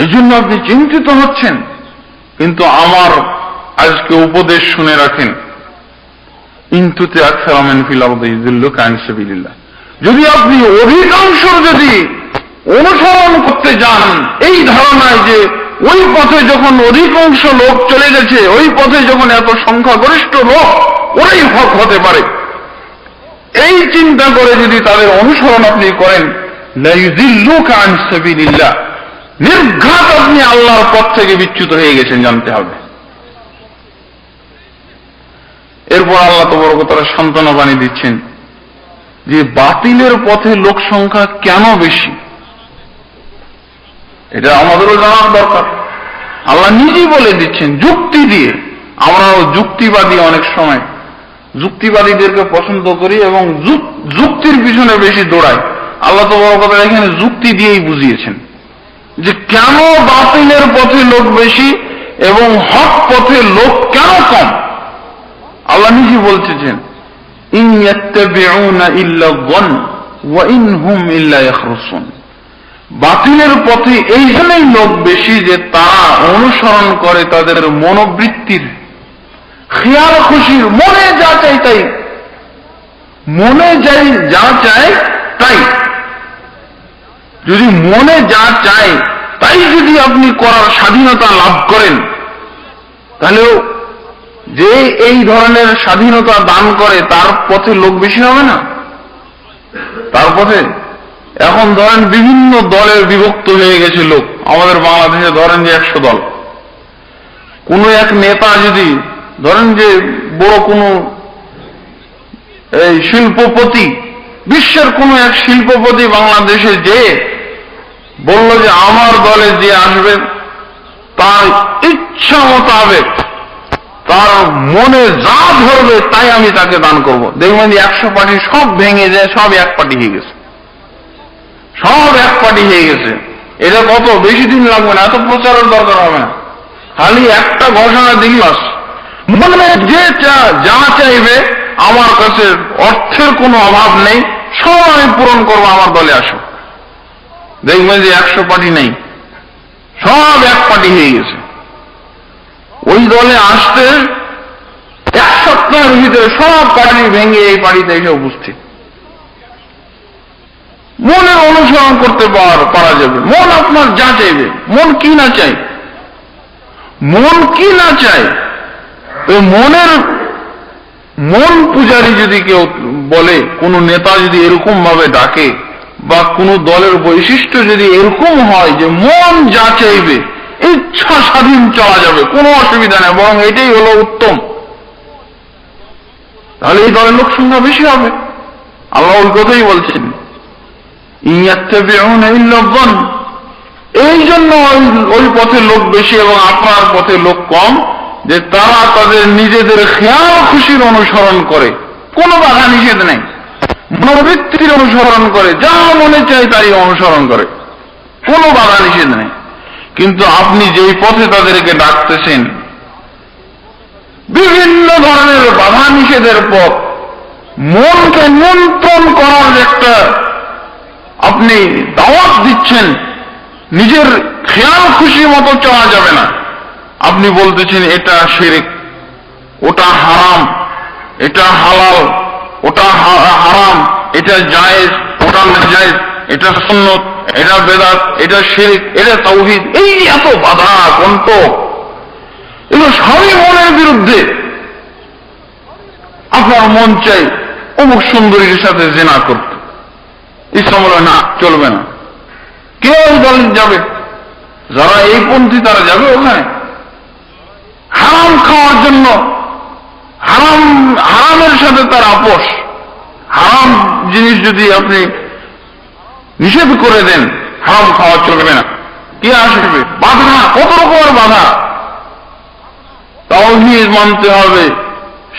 এই জন্য আপনি চিন্তিত হচ্ছেন। কিন্তু আমার আজকে উপদেশ শুনে রাখেন, ইনতুতি আকসারা মান ফিল আরদি ইউদিল্লুকা আন সাবিলিল্লাহ, যদি আপনি অধিকাংশ যদি অনুসরণ করতে যান এই ধারণায় যে ওই পথে যখন অধিকাংশ লোক চলে গেছে, ওই পথে যখন এত সংখ্যাগরিষ্ঠ লোক, ওরাই হক হতে পারে, এই চিন্তা করে যদি তাদের অনুসরণ আপনি করেন, লা ইউদিল্লুকা আন সাবিলিল্লাহ, নির্ঘাত আপনি আল্লাহর পথ থেকে বিচ্যুত হয়ে গেছেন জানতে হবে। এরপর আল্লাহ তাআলা সান্ত্বনা বাণী দিচ্ছেন যে বাতিলের পথে লোক সংখ্যা কেন বেশি, এটা আমাদেরও জানার দরকার। আল্লাহ নিজেই বলে দিচ্ছেন যুক্তি দিয়ে। আমরাও যুক্তিবাদী, অনেক সময় যুক্তিবাদীদেরকে পছন্দ করি এবং যুক্তির পিছনে বেশি দৌড়াই। আল্লাহ তাআলা এখানে যুক্তি দিয়েই বুঝিয়েছেন যে কেন বাতিলের পথে লোক বেশি এবং হক পথে লোক কেন কম। আল্লাহ নিজে বলতেছেন, ইন ইয়াত্তাবিউনা ইল্লা যন ওয়া ইন হুম ইল্লা ইয়াখরুসুন। বাতিলের পথে এই জন্যই লোক বেশি যে তারা অনুসরণ করে তাদের মনোবৃত্তির, খেয়াল খুশির, মনে যা চাই তাই, মনে যা চায় তাই। যদি মনে যা চায় তাই যদি আপনি করার স্বাধীনতা লাভ করেন, তাহলেও যে এই ধরনের স্বাধীনতা দান করে তার পথে লোক বেশি হবে না? তার পথে এখন ধরেন বিভিন্ন দলের বিভক্ত হয়ে গেছে লোক। আমাদের বাংলাদেশে ধরেন যে 100 দল, কোন এক নেতা যদি ধরেন যে বড় কোন এই শিল্পপতি, বিশ্বের কোন এক শিল্পপতি বাংলাদেশে যে বলল যে আমার দলে যে আসবে তার ইচ্ছা মোতাবেক, তার মনে যা ধরবে তাই আমি তাকে দান করব, দেখবেন যে 100 পার্টি সব ভেঙে যায়, সব এক পার্টি হয়ে গেছে, সব এক পার্টি হয়ে গেছে। এটা কত বেশি দিন লাগবে না, এত প্রচারের দরকার হবে না, খালি একটা ঘোষণা দিলি বাস। মনে যে যা চাইবে, আমার কাছে অর্থের কোনো অভাব নেই, সব আমি পূরণ করবো, আমার দলে আসো। দেখবেন যে 100 পার্টি নেই, সব এক পার্টি হয়ে গেছে। ওই দলে আসতে 1 সপ্তাহের ভিতরে সব পার্টি ভেঙে এই পার্টিতে এসে উপস্থিত। মনের অনুসরণ করতে পারা যাবে, মন আপনার যা চাইবে। মন কি না চাই, মন কি না চায়, ওই মন পূজারী যদি কেউ বলে, কোন নেতা যদি এরকম ভাবে ডাকে, বা কোন দলের বৈশিষ্ট্য যদি এরকম হয় যে মন যা চাইবে ইচ্ছা স্বাধীন চলা যাবে, কোনো অসুবিধা নেই, বরং এটাই হলো উত্তম, তাহলে এই দলের লোক সংখ্যা বেশি হবে। আল্লাহ ওই কথাই বলছেন, ইয়াত্তাবিউনা ইল্লা যন। এই জন্য ওই পথে লোক বেশি এবং আপনার পথে লোক কম, যে তারা তাদের নিজেদের খেয়াল খুশির অনুসরণ করে, কোনো বাধা নিষেধ নেই, মনোবৃত্তির অনুসরণ করে, যা মনে চায় তাই অনুসরণ করে, কোনো বাধা নিষেধ নেই। কিন্তু আপনি যেই পথে তাদেরকে ডাকতেছেন, বিভিন্ন ধরনের বাধা নিষেধের পথ, মনকে নিয়ন্ত্রণ করার একটা আপনি দাওয়াত দিচ্ছেন, নিজের খেয়াল খুশি মতো চলা যাবে না। আপনি বলতেছেন এটা শিরক, ওটা হারাম, এটা হালাল, ওটা হারাম, এটা জায়েজ, ওটা নাজায়েজ, এটা সুন্নত, এটা বেদাত, এটা শিরক, এটা তাওহীদ, এই এত বাধা কন্ত, এগুলো সবই মনের বিরুদ্ধে। আপনার মন চাই অমুক সুন্দরীর সাথে জিনা করতে, ইসলাম বলে না, চলবে না, কেউ দলে যাবে, যারা এই পন্থী তারা যাবে ওখানে হারাম খাওয়ার জন্য। হারামের সাথে তার আপোষ। হারাম জিনিস যদি আপনি নিষেধ করে দেন, হারাম খাওয়া চলবে না, কি আসবে? বাধা, কত রকমের বাধা। তাওহীদ মানতে হবে,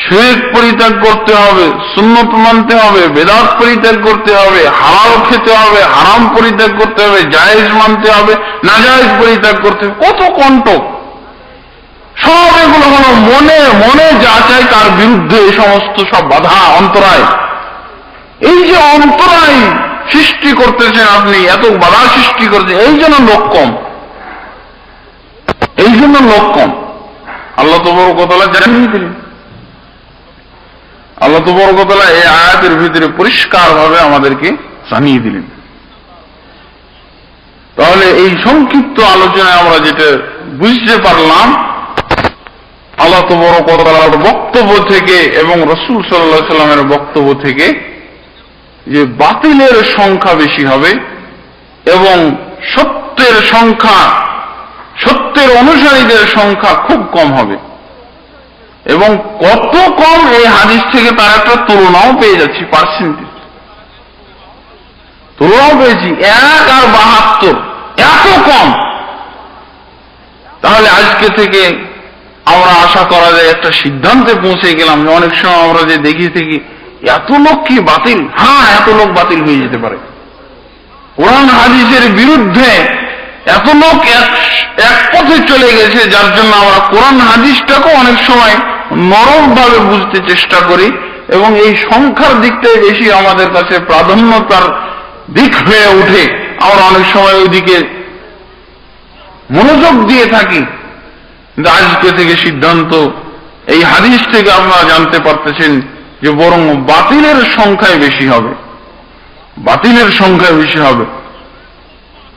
শিরক পরিত্যাগ করতে হবে, সুন্নত মানতে হবে, বেদাত পরিত্যাগ করতে হবে, হালাল খেতে হবে, হারাম পরিত্যাগ করতে হবে, জায়েজ মানতে হবে, নাজায়েজ পরিত্যাগ করতে হবে। কত কণ্টক! সব এগুলো হলো মনে যা চাই তার বিরুদ্ধে এই সমস্ত সব বাধা, অন্তরায়। এই যে অন্তরায় সৃষ্টি করতেছেন আপনি, এত বাধা সৃষ্টি করছেন, এই জন্য লোক কম, এই জন্য লোক কম। আল্লাহ তাবারক ওয়া তাআলা জানিয়ে দিলেন। আল্লাহ তাবারক ওয়া তাআলা এই আয়াতের ভিতরে পরিষ্কার ভাবে আমাদেরকে জানিয়ে দিলেন। তাহলে এই সংক্ষিপ্ত আলোচনায় আমরা যেটা বুঝতে পারলাম, আল্লাহ তাবারক ওয়া তাআলার বক্তব্য থেকে এবং রাসূল সাল্লাল্লাহু আলাইহি ওয়াসাল্লামের বক্তব্য থেকে যে বাতিলের সংখ্যা বেশি হবে এবং সত্যের অনুসারীদের সংখ্যা খুব কম হবে। এবং কত কম, এই হাদিস থেকে তার একটা তুলনাও পেয়ে যাচ্ছি, পার্সেন্টেজ তুলনাও পেয়েছি, 1 আর 72, এত কম। তাহলে আজকে থেকে আমরা আশা করা যায় একটা সিদ্ধান্তে পৌঁছে গেলাম যে অনেক সময় আমরা যে দেখি থাকি এত লোক কি বাতিল, হ্যাঁ এত লোক বাতিল হয়ে যেতে পারে। কোরআন হাদিসের বিরুদ্ধে এত লোক এক পথে চলে গেছে, যার জন্য আমরা কোরআন হাদিসটাকে অনেক সময় নরম ভাবে বুঝতে চেষ্টা করি এবং এই সংখ্যার দিকটাই বেশি আমাদের কাছে প্রাধান্যতার দিক হয়ে উঠে। আমরা অনেক সময় ওইদিকে মনোযোগ দিয়ে থাকি। কিন্তু আজকে থেকে সিদ্ধান্ত, এই হাদিস থেকে আপনারা জানতে পারতেছেন যে বরং বাতিলের সংখ্যায় বেশি হবে, বাতিলের সংখ্যায় বেশি হবে।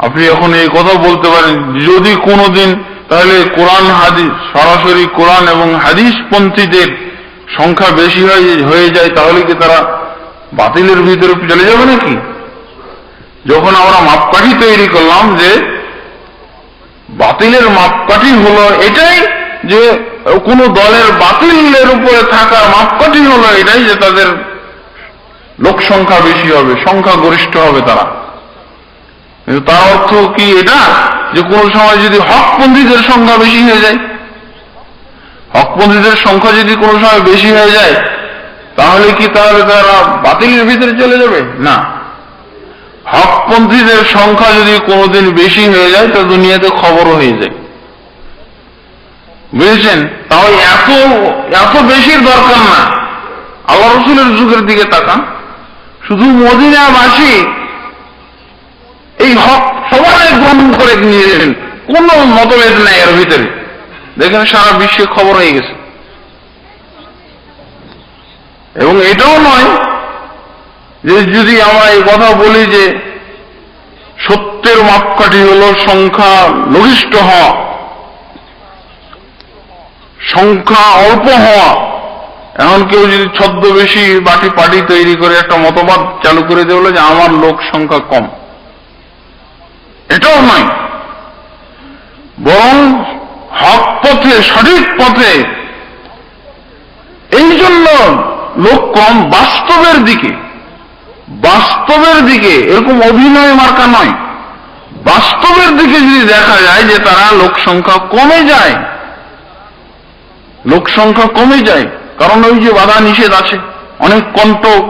আপনি এখন এই কথা বলতে পারেন, যদি কোনোদিন তাহলে কোরআন হাদিস, সরাসরি কোরআন এবং হাদিস পন্থীদের সংখ্যা বেশি হয়ে যায়, তাহলে কি তারা বাতিলের ভিতরে চলে যাবে নাকি? যখন আমরা মাপকাঠি তৈরি করলাম যে বাতিলের মাপকাঠি হলো এটাই, যে কোন দলের বাতিলের উপরে থাকার মাপকাঠি হলো এটাই যে তাদের লোক সংখ্যা বেশি হবে, সংখ্যা গরিষ্ঠ হবে তারা। কিন্তু তার অর্থ কি এটা যে কোন সময় যদি হকপন্থীদের সংখ্যা বেশি হয়ে যায়, হকপন্থীদের সংখ্যা যদি কোন সময় বেশি হয়ে যায়, তাহলে তারা বাতিলের ভিতরে চলে যাবে? না, হকপন্থীদের সংখ্যা যদি কোনোদিন বেশি হয়ে যায় তো দুনিয়াতে খবরও হয়ে যায়, বুঝেছেন? তাও এত বেশির দরকার না। আল্লাহ রাসূলের যুগের দিকে তাকান, শুধু মদিনাবাসী এই হক সবাই গ্রহণ করে নিয়েছেন, কোন মতভেদ নাই এর ভিতরে। দেখেন সারা বিশ্বে খবর হয়ে গেছে। এবং এটাও নয় যে যদি আমরা এই কথা বলি যে সত্যের মাপকাঠি হলো সংখ্যা লঘিষ্ঠ হওয়া, সংখ্যা অল্প হওয়া। এখন কেউ যদি ছদ্মবেশী পার্টি তৈরি করে একটা মতবাদ চালু করে দেওয়া যে আমার লোক সংখ্যা কম, এটাও নয়। বরং হক পথে, সঠিক পথে এই জন্য লোক কম, বাস্তবের দিকে এরকম অভিনয় মার্কা নয়, বাস্তবের দিকে যদি দেখা যায় যে তারা লোক সংখ্যা কমে যায়, লোক সংখ্যা কমে যায়। কারণ ওই যে বাধা নিষেধ আছে, অনেক কণ্টক,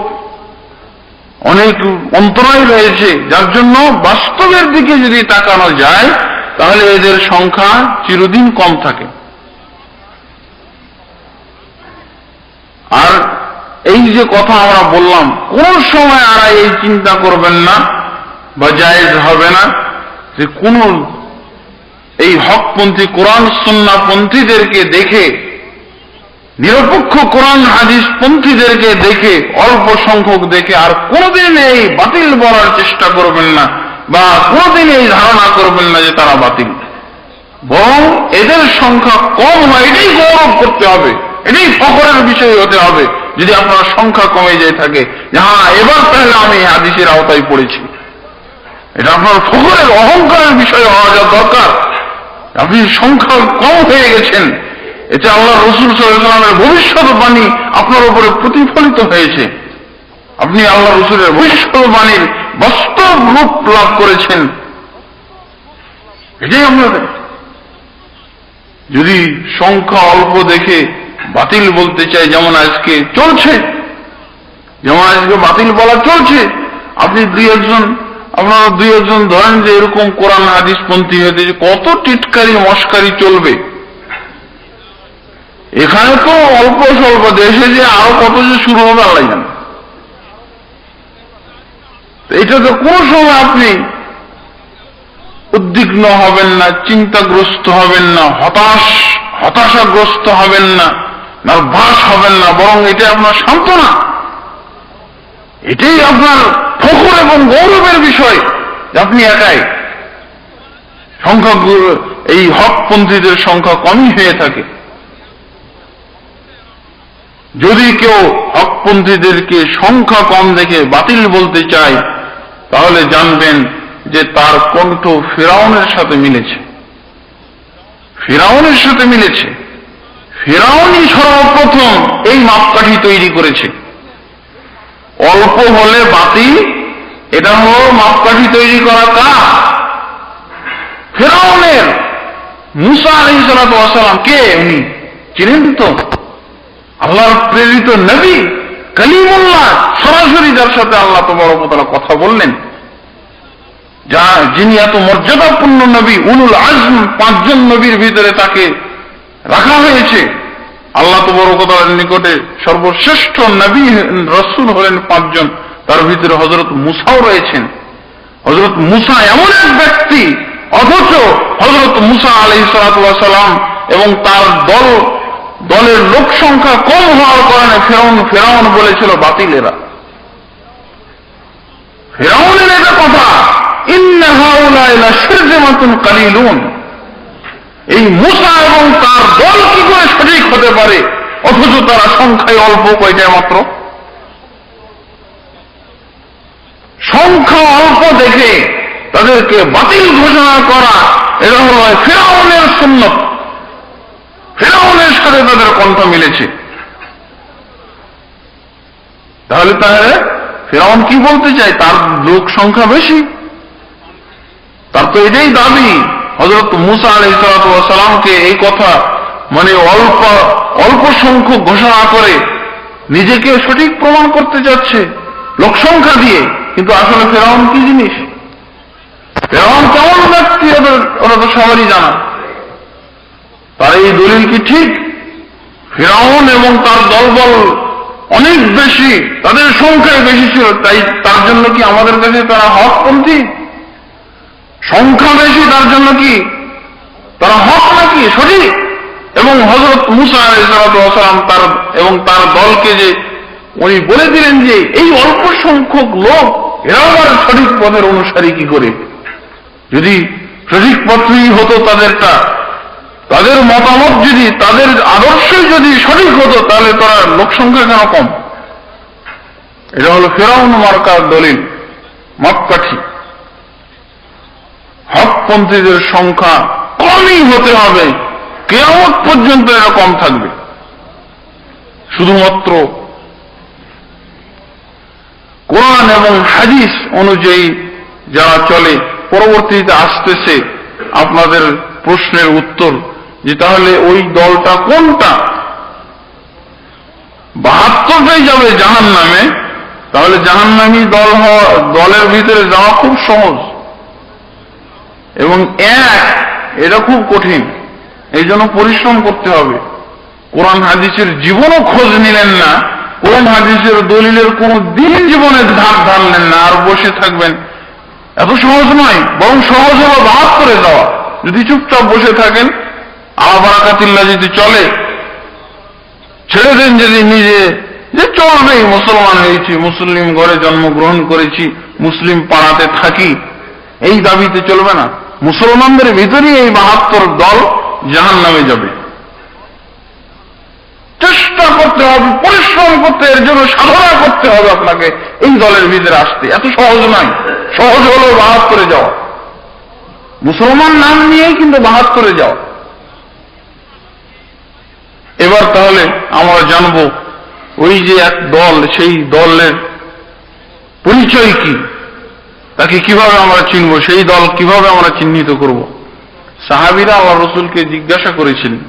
অনেক অন্তরায় রয়েছে, যার জন্য বাস্তবের দিকে যদি তাকানো যায় তাহলে এদের সংখ্যা চিরদিন কম থাকে। আর এই যে কথা আমরা বললাম, কোন সময় আর এই চিন্তা করবেন না বা জায়েজ হবে না যে কোন এই হকপন্থী কোরআন সুন্নাহ পন্থীদেরকে দেখে, নিরপেক্ষ কোরআন হাদিস পন্থীদেরকে দেখে, অল্প সংখ্যক দেখে আর কোনদিন এই বাতিল বলার চেষ্টা করবেন না বা কোনদিন এই ধারণা করবেন না যে তারা বাতিল। বরং এদের সংখ্যা কম হয় এটাই গৌরব করতে হবে, এটাই ফখরের বিষয় হতে হবে। যদি আপনার সংখ্যা কমে যায় থাকে যে হ্যাঁ এবার তাহলে আমি এই হাদিসের আওতায় পড়েছি, এটা আপনার ফখরের, অহংকারের বিষয় হওয়া যা দরকার। আপনি সংখ্যা কম হয়ে গেছেন, এতে আল্লাহ রাসূল সাল্লাল্লাহু আলাইহি ওয়াসাল্লামের ভবিষ্যৎবাণী আপনার উপরে প্রতিফলিত হয়েছে। আপনি আল্লাহ রাসূলের ভবিষ্যৎবাণীর বাস্তব রূপ লাভ করেছেন। এটাই আপনাদের। যদি সংখ্যা অল্প দেখে বাতিল বলতে চাই, যেমন আজকে চলছে, যেমন আজকে বাতিল বলা চলছে, আপনি আপনারা দুই একজন ধরেন যে এরকম কোরআন হাদিস পন্থী হতে কত টিটকারি মস্কারি চলবে। এখানে তো অল্প স্বল্প, দেশে যে আরো কত যে শুরু হবে আল্লাহ জানে। এটা তো কোন সময় আপনি উদ্বিগ্ন হবেন না, চিন্তাগ্রস্ত হবেন না, হতাশাগ্রস্ত হবেন না, নার্ভাস হবেন না, বরং এটা আপনার সান্ত্বনা, এটাই আপনার ফখর এবং গৌরবের বিষয় যে আপনি একাই। সংখ্যা এই হকপন্থীদের সংখ্যা কমই হয়ে থাকে। যদি কেউ হকপন্থীদেরকে সংখ্যা কম দেখে বাতিল বলতে চায়, তাহলে জানবেন যে তার কণ্ঠ ফিরআউনের সাথে মিলেছে। ফিরআউনের সাথে মিলেছে। ফিরআউনই সর্বপ্রথম এই মাপকাঠি তৈরি করেছে। অল্প হলে বাতিল, এটা হলো মাপকাঠি তৈরি করা কাজ ফিরআউনের। মুসা আলাইহিস সালাতু ওয়াস সালাম কে? উনি চিনেন তো? আল্লাহর প্রেরিত নবী কালিমুল্লাহ, সরাসরি যার সাথে আল্লাহ তাবারক ওয়া তাআলা কথা বললেন, যিনি এত মর্যাদাপূর্ণ নবী, উলুল আজম, 5 জন নবীর ভিতরে তাকে রাখা হয়েছে। আল্লাহ তাবারক ওয়া তাআলার নিকটে সর্বশ্রেষ্ঠ নবী রাসূল হলেন 5 জন, তার ভিতরে হযরত মুসাও রয়েছেন। হযরত মুসা এমন এক ব্যক্তি, অথচ হযরত মুসা আলাইহিস সালাতু ওয়াস সালাম এবং তার দলের লোক সংখ্যা কম হওয়ার কারণে ফিরআউন বলেছিল বাতিলেরা। ফিরআউনের এটা কথা, ইন্না হাউলাই লাশিরযামাতুন কালিলুন, এই মুসা এবং তার দল কি করে সঠিক হতে পারে, অথচ তারা সংখ্যায় অল্প, কয়টা মাত্র। সংখ্যা অল্প দেখে তাদেরকে বাতিল ঘোষণা করা, এটা হল ফিরআউনের সুন্নত। ফিরআউনের সাথে তাদের কণ্ঠ মিলেছে। তাহলে ফিরআউন কি বলতে চায়? তার লোক সংখ্যা বেশি, তার তো এটাই দাবি। হযরত মুসা আলাইহিস সালাতু ওয়াস সালামকে এই কথা মানে অল্প সংখ্যক ঘোষণা করে নিজেকে সঠিক প্রমাণ করতে যাচ্ছে লোক সংখ্যা দিয়ে। কিন্তু আসলে ফিরআউন কি জিনিস, ফিরআউন কেমন ব্যক্তি, ওরা তো সবারই জানা। তার এই দলিল কি ঠিক? ফিরআউন এবং তার দলবল অনেক বেশি, তাদের সংখ্যায় বেশি ছিল, তাই তার জন্য কি আমাদের কাছে তারা হকপন্থী? সংখ্যা বেশি তার জন্য কি তারা হক নাকি সঠিক? এবং হযরত মুসা আলাইহিস সালাতু ওয়াস সালাম তার দলকে যে উনি বলে দিলেন যে এই অল্প সংখ্যক লোক এরা আবার সঠিক পথের অনুসারী কি করে? যদি সঠিক পথই হতো তাদেরটা, তাদের মতামত যদি, তাদের আদর্শই যদি সঠিক হতো, তাহলে তারা লোক সংখ্যা কেন কম? এটা হলো ফিরআউন মার্কার দলিল, মাপকাঠি। হকপন্থীদের সংখ্যা কমই হতে হবে, কিয়ামত পর্যন্ত এরা কম থাকবে। শুধুমাত্র কোরআন এবং হাদিস অনুযায়ী যারা চলে। পরবর্তীতে আসতেছে আপনাদের প্রশ্নের উত্তর যে তাহলে ওই দলটা কোনটা? 72টাই যাবে জাহান্নামে, তাহলে জাহান্নামী দলের ভিতরে যাওয়া খুব সহজ, এবং এটা খুব কঠিন। এই জন্য পরিশ্রম করতে হবে। কোরআন হাদিসের জীবনও খোঁজ নিলেন না, কোরআন হাদিসের দলিলের কোন দিন জীবনে ধার ধারলেন না, আর বসে থাকবেন, এত সহজ নয়। বরং সহজ হলো 72 যাওয়া। যদি চুপচাপ বসে থাকেন, আলা বারাকাতিল্লাহ যদি চলে, ছেড়ে দেন যদি নিজে যে চলবেই, মুসলমান হয়েছি, মুসলিম ঘরে জন্মগ্রহণ করেছি, মুসলিম পাড়াতে থাকি, এই দাবিতে চলবে না। মুসলমানদের ভিতরেই এই 72 দল জাহান্নামে যাবে। চেষ্টা করতে হবে, পরিশ্রম করতে, এর জন্য সাধনা করতে হবে আপনাকে এই দলের ভিতরে আসতে। এত সহজ নয়, সহজ হলো 72 যাওয়া। মুসলমান নাম নিয়েই কিন্তু 72-এ যাওয়া। এবার তাহলে আমরা জানবো ওই যে এক দল, সেই দলের পরিচয় কি, তাকে কিভাবে আমরা চিনব, সেই দল কিভাবে আমরা চিহ্নিত করব। সাহাবীরা আল্লাহ রাসূলকে জিজ্ঞাসা করেছিলেন,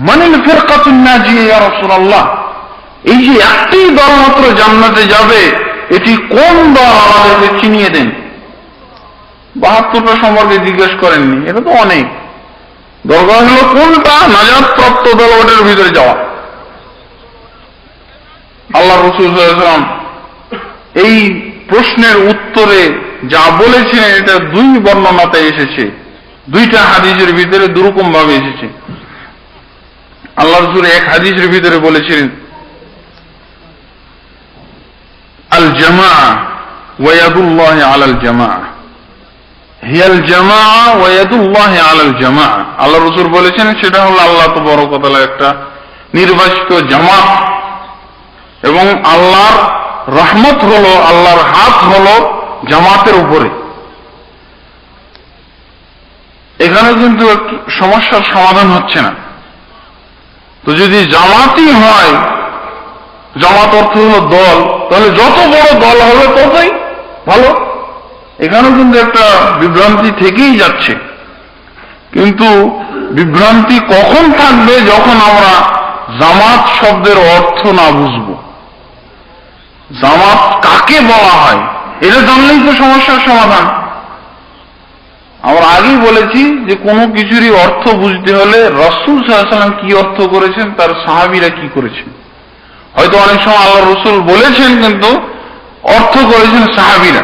মানিল ফিরকাতুন নাজিয়া ইয়া রাসূলুল্লাহ, এই যে একটি দল মাত্র জান্নাতে যাবে, এটি কোন দল, আমাদেরকে চিনিয়ে দেন। 72টা সম্পর্কে জিজ্ঞেস করেননি, এটা তো অনেক। দরকার হলো কোনটা নাজাত প্রাপ্ত দল, ওটার ভিতরে যাওয়া। আল্লাহ রাসূল সাল্লাল্লাহু আলাইহি ওয়াসাল্লাম এই প্রশ্নের উত্তরে যা বলেছিলেন, এটা 2 বর্ণনাতে এসেছে, 2টা হাদিসের ভিতরে দুরকম ভাবে এসেছে। আল্লাহ রাসূল এক হাদিসের ভিতরে বলেছিলেন, আল জামাআ ওয়া ইয়াদুল্লাহি আলাল জামাআ, হিয়াল জামাআ ওয়া ইয়াদুল্লাহি আলাল জামাআ। আল্লাহ রাসূল বলেছেন সেটা হলো আল্লাহ তাবারক ওয়া তাআলা একটা নির্বাচিত জামাত, এবং আল্লাহর রহমত হলো, আল্লাহর হাত হলো জামাতের উপরে। এখানে কিন্তু সমস্যার সমাধান হচ্ছে না। তো যদি জামাতই হয়, জামাত অর্থ হলো দল, তাহলে যত বড় দল হবে ততই ভালো। এখানেও কিন্তু একটা বিভ্রান্তি থেকেই যাচ্ছে। কিন্তু বিভ্রান্তি কখন থাকবে, যখন আমরা জামাত শব্দের অর্থ না বুঝব। জামাত কাকে বলা হয় এটা জানলেই তো সমস্যার সমাধান। আমরা আগেই বলেছি যে কোনো কিছুরই অর্থ বুঝতে হলে রাসূল সাল্লাল্লাহু আলাইহি ওয়াসাল্লাম কি অর্থ করেছেন, তার সাহাবীরা কি করেছেন। হয়তো অনেক সময় আল্লাহ রাসূল বলেছেন, কিন্তু অর্থ করেছেন সাহাবীরা।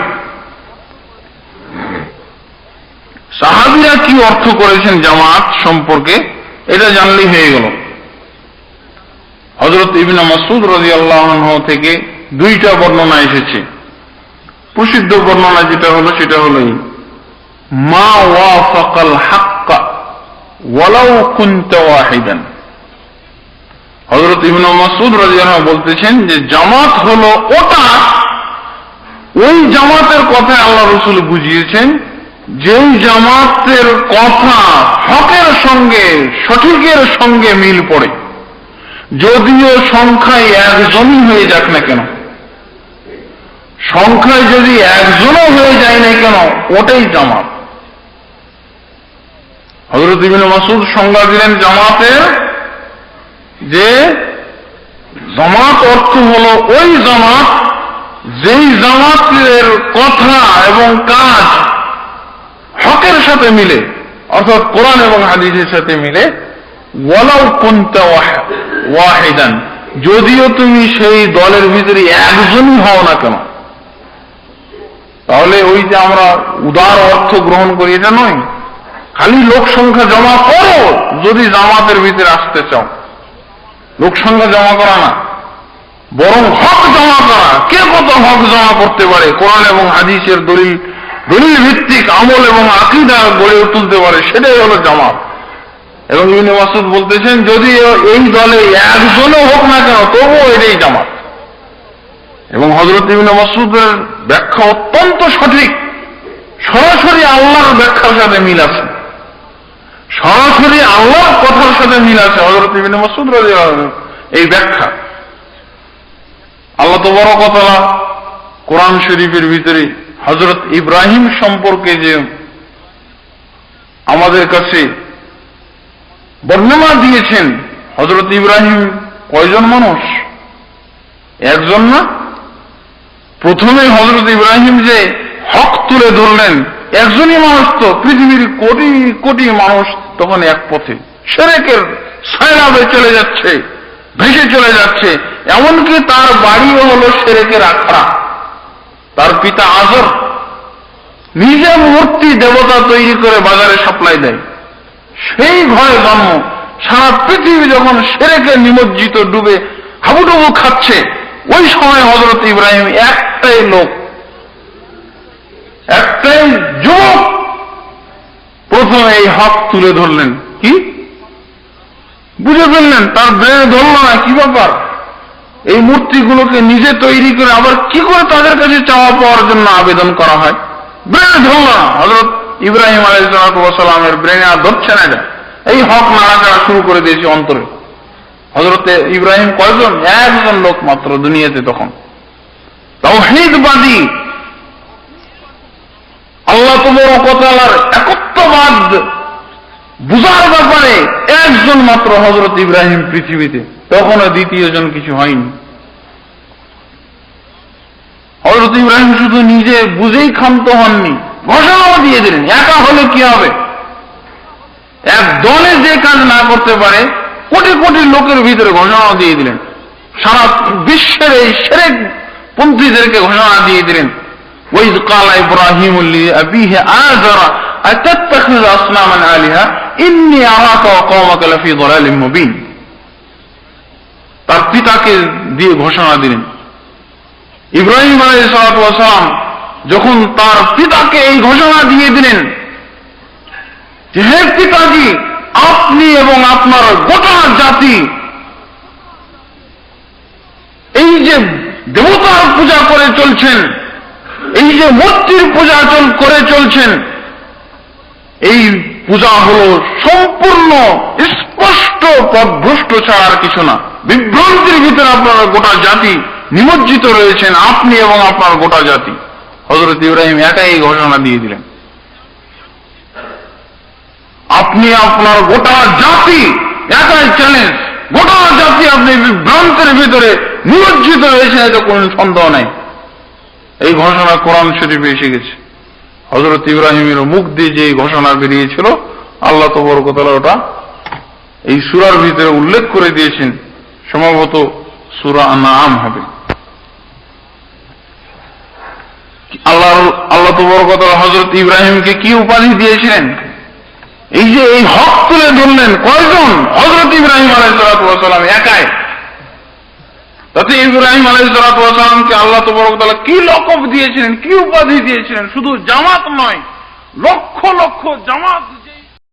সাহাবীরা কি অর্থ করেছেন জামাত সম্পর্কে, এটা জানলেই হয়ে গেল। হযরত ইবনে মাসউদ রাদিয়াল্লাহু আনহু থেকে 2টা বর্ণনা এসেছে। প্রসিদ্ধ বর্ণনা যেটা হলো, সেটা হলো মা ওয়াফাকাল হাক্কা ওয়ালাউ কুনতা ওয়াহিদান। হযরত ইবনে মাসউদ রাদিয়াল্লাহু আনহু বলতেছেন যে জামাত হলো ওটা, ওই জামাতের কথা আল্লাহ রাসূল বুঝিয়েছেন, যেই জামাতের কথা হকের সঙ্গে, সঠিকের সঙ্গে মিল পড়ে, যদিও সংখ্যায় একজনই হয়ে যাক না কেন। সংখ্যায় যদি একজনও হয়ে যায় না কেন, ওটাই জামাত। হযরত ইবনে মাসউদ সংজ্ঞা দিলেন জামাতের, যে জামাত অর্থ হলো ওই জামাত, যেই জামাতের কথা এবং কাজ হকের সাথে মিলে, অর্থাৎ কোরআন এবং হাদিসের সাথে মিলে। ওয়ালাউ কুনতা ওয়াহিদান, যদিও তুমি সেই দলের ভিতরে একজনই হও না কেন। তাহলে ওই যে আমরা উদার অর্থ গ্রহণ করি, এটা নয়। খালি লোক সংখ্যা জমা করো যদি জামাতের ভিতরে আসতে চাও, লোক সংখ্যা জমা করা না, বরং হক জমা করা। কে কত হক জমা করতে পারে, কোরআন এবং হাদিসের দলিল ভিত্তিক আমল এবং আকীদা গড়ে তুলতে পারে, সেটাই হলো জামাত। এবং ইবনে মাসউদ বলতেছেন, যদি এই দলে একজনও হোক না কেন, তবুও এটাই জামাত। এবং হযরত ইবনে মাসউদের ব্যাখ্যা অত্যন্ত সঠিক, সরাসরি আল্লাহর ব্যাখ্যার সাথে মিল আছে, সরাসরি আল্লাহর কথার সাথে মিল আছে হযরত ইবনে মাসউদ রাদিয়াল্লাহু আনহু এই ব্যাখ্যা। আল্লাহ তাবারক ওয়া তাআলা কোরআন শরীফের ভিতরে হযরত ইব্রাহিম সম্পর্কে যে আমাদের কাছে বর্ণনা দিয়েছেন, হযরত ইব্রাহিম কয়জন মানুষ? একজন না। প্রথমে হযরত ইব্রাহিম যে হক তুলে ধরলেন, একজনই মানুষ, তো পৃথিবীর কোটি কোটি মানুষ তখন এক পথে শিরকের ছায়াবে চলে যাচ্ছে, ভেসে চলে যাচ্ছে। এমনকি তার বাড়িও হলো শিরকের আখড়া। তার পিতা আজর নিজে মূর্তি দেবতা তৈরি করে বাজারে সাপ্লাই দেয়, সেই ঘরে জন্ম। সারা পৃথিবী যখন শিরকে নিমজ্জিত, ডুবে হাবুডুবু খাচ্ছে, ওই সময় হযরত ইব্রাহিম একটাই লোক, একটাই যুবক, প্রথমে এই হক তুলে ধরলেন। কি বুঝে ফেললেন, তার ব্রেনে ধরল না, কি ব্যাপার, এই মূর্তিগুলোকে নিজে তৈরি করে আবার কি করে তাদের কাছে চাওয়া পাওয়ার জন্য আবেদন করা হয়। ব্রেনে ধরল না। হযরত ইব্রাহিম আলাইহিস সালামের ব্রেনে আর ধরছে না এটা, এই হক নাড়াচাড়া শুরু করে দিয়েছে অন্তরে। হযরত ইব্রাহিম কয়জন? একজন লোক মাত্র দুনিয়াতে তখন। তাওহীদবাদী, আল্লাহ তাবারক ওয়া তাআলার একত্ববাদ বুঝার ব্যাপারে একজন মাত্র হযরত ইব্রাহিম পৃথিবীতে, তখনও দ্বিতীয় জন কিছু হয়নি। হযরত ইব্রাহিম শুধু নিজে বুঝেই ক্ষান্ত হননি, ঘোষণাও দিয়ে দিলেন। একা হলে কি হবে? এক দলে যে কাজ না করতে পারে, কোটি কোটি লোকের ভিতরে ঘোষণাও দিয়ে দিলেন। সারা বিশ্বের এই শিরক পন্থীদেরকে ঘোষণা দিয়ে দিলেন, ওয়াইদ ক্বালা ইব্রাহিমু লিআবিহি আযরা আতাত্তাখিযু আসনামান আলিহা ইন্নী আরাকা ওয়া কওমাকা লাফী যালালিম মুবিন। তার পিতাকে দিয়ে ঘোষণা দিলেন। ইব্রাহিম আলাইহিস সালাম যখন তার পিতাকে এই ঘোষণা দিয়ে দিলেন যে, হে পিতাজি, আপনি এবং আপনার গোটা জাতি এই যে দেবতার পূজা করে চলছেন, এই যে মূর্তির পূজা করে চলছেন, এই পূজা হলো সম্পূর্ণ স্পষ্ট পথভ্রষ্ট ছাড়া আর কিছু না। বিভ্রান্তির ভিতরে আপনার গোটা জাতি নিমজ্জিত রয়েছেন, আপনি এবং আপনার গোটা জাতি। হযরত ইব্রাহিম একাই এই ঘোষণা দিয়ে দিলেন, আপনি আপনার গোটা জাতি, একাই চ্যালেঞ্জ, গোটা জাতি আপনি বিভ্রান্তের ভিতরে নিমজ্জিত রয়েছেন, এতে কোন সন্দেহ নাই। এই ঘোষণা কোরআন শরীফে এসে গেছে। হযরত ইব্রাহিমের মুখ দিয়ে যে ঘোষণা বেরিয়েছিল, আল্লাহ তাবারক ওয়া তাআলা ওটা এই সূরার ভিতরে উল্লেখ করে দিয়েছেন। সম্ভবত সূরা আনআম হবে। আল্লাহ তাবারক ওয়া তাআলা হযরত ইব্রাহিমকে কি উপাধি দিয়েছিলেন? এই যে এই হক তুলে ধরলেন কয়জন? হযরত ইব্রাহিম আলাইহিস সালাম একাই। তাতে ইব্রাহিম আলাইহিস সালামকে আল্লাহ তাবারক ওয়া তাআলা কি লকব দিয়েছিলেন, কি উপাধি দিয়েছিলেন? শুধু জামাত নয়, লক্ষ লক্ষ জামাত